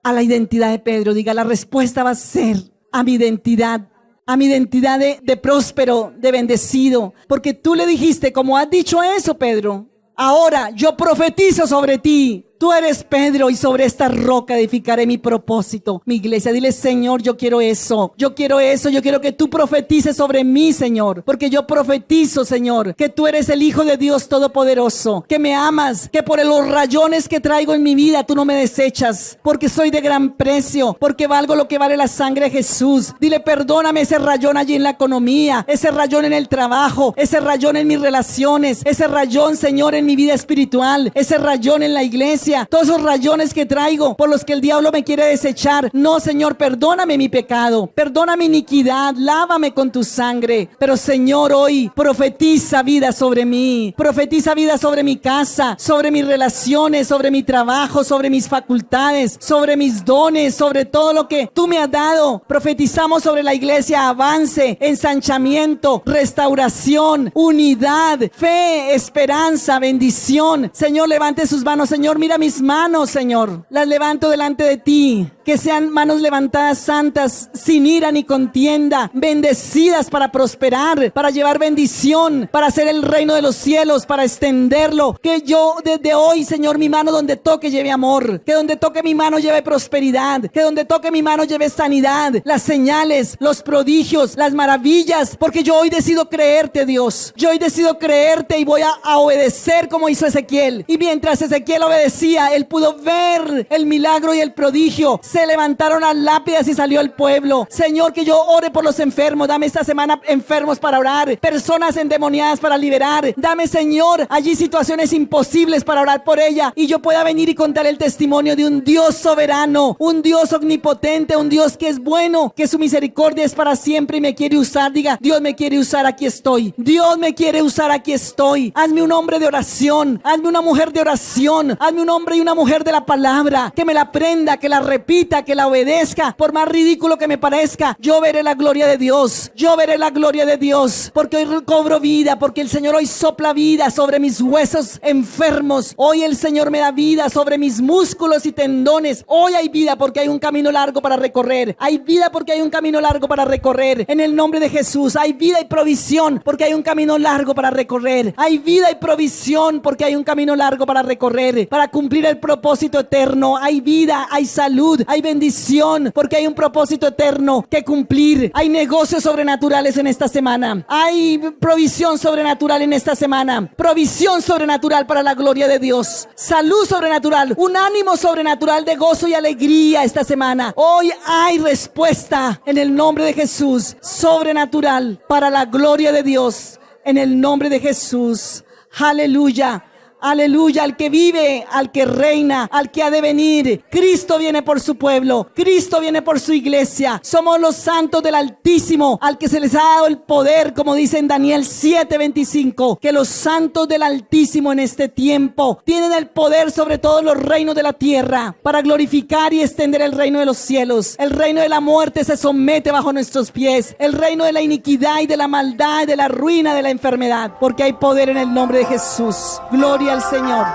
a la identidad de Pedro. Diga, la respuesta va a ser a mi identidad de próspero, de bendecido. Porque tú le dijiste, como has dicho eso, Pedro, ahora yo profetizo sobre ti. Tú eres Pedro y sobre esta roca edificaré mi propósito, mi iglesia. Dile, Señor, yo quiero eso. Yo quiero que tú profetices sobre mí, Señor. Porque yo profetizo, Señor, que tú eres el Hijo de Dios Todopoderoso. Que me amas, que por los rayones que traigo en mi vida tú no me desechas. Porque soy de gran precio, porque valgo lo que vale la sangre de Jesús. Dile, perdóname ese rayón allí en la economía, ese rayón en el trabajo, ese rayón en mis relaciones, ese rayón, Señor, en mi vida espiritual, ese rayón en la iglesia. Todos esos rayones que traigo por los que el diablo me quiere desechar. No, Señor, perdóname mi pecado, perdona mi iniquidad, lávame con tu sangre. Pero, Señor, hoy profetiza vida sobre mí, profetiza vida sobre mi casa, sobre mis relaciones, sobre mi trabajo, sobre mis facultades, sobre mis dones, sobre todo lo que tú me has dado. Profetizamos sobre la iglesia avance, ensanchamiento, restauración, unidad, fe, esperanza, bendición. Señor, levante sus manos. Señor, mira mis manos, Señor, las levanto delante de ti. Que sean manos levantadas santas, sin ira ni contienda, bendecidas para prosperar, para llevar bendición, para hacer el reino de los cielos, para extenderlo. Que yo desde hoy, Señor, mi mano donde toque lleve amor, que donde toque mi mano lleve prosperidad, que donde toque mi mano lleve sanidad, las señales, los prodigios, las maravillas, porque yo hoy decido creerte, Dios. Yo hoy decido creerte y voy a obedecer como hizo Ezequiel. Y mientras Ezequiel obedecía, él pudo ver el milagro y el prodigio. Se levantaron las lápidas y salió el pueblo. Señor, que yo ore por los enfermos. Dame esta semana enfermos para orar, personas endemoniadas para liberar. Dame, Señor, allí situaciones imposibles para orar por ella, y yo pueda venir y contar el testimonio de un Dios soberano, un Dios omnipotente, un Dios que es bueno, que su misericordia es para siempre y me quiere usar. Diga, Dios me quiere usar, aquí estoy. Dios me quiere usar, aquí estoy. Hazme un hombre de oración, hazme una mujer de oración, hazme un hombre y una mujer de la palabra, que me la aprenda, que la repita, que la obedezca. Por más ridículo que me parezca, yo veré la gloria de Dios. Yo veré la gloria de Dios, porque hoy recobro vida, porque el Señor hoy sopla vida sobre mis huesos enfermos. Hoy el Señor me da vida sobre mis músculos y tendones. Hoy hay vida porque hay un camino largo para recorrer. Hay vida porque hay un camino largo para recorrer. En el nombre de Jesús, hay vida y provisión porque hay un camino largo para recorrer. Hay vida y provisión porque hay un camino largo para recorrer, para cumplir el propósito eterno. Hay vida, hay salud, hay bendición porque hay un propósito eterno que cumplir. Hay negocios sobrenaturales en esta semana. Hay provisión sobrenatural en esta semana. Provisión sobrenatural para la gloria de Dios. Salud sobrenatural. Un ánimo sobrenatural de gozo y alegría esta semana. Hoy hay respuesta en el nombre de Jesús. Sobrenatural para la gloria de Dios. En el nombre de Jesús. Aleluya. Aleluya, al que vive, al que reina, al que ha de venir. Cristo viene por su pueblo, Cristo viene por su iglesia. Somos los santos del Altísimo, al que se les ha dado el poder, como dice en Daniel 7:25, que los santos del Altísimo en este tiempo tienen el poder sobre todos los reinos de la tierra, para glorificar y extender el reino de los cielos. El reino de la muerte se somete bajo nuestros pies, el reino de la iniquidad y de la maldad, de la ruina, de la enfermedad, porque hay poder en el nombre de Jesús. Gloria al Señor.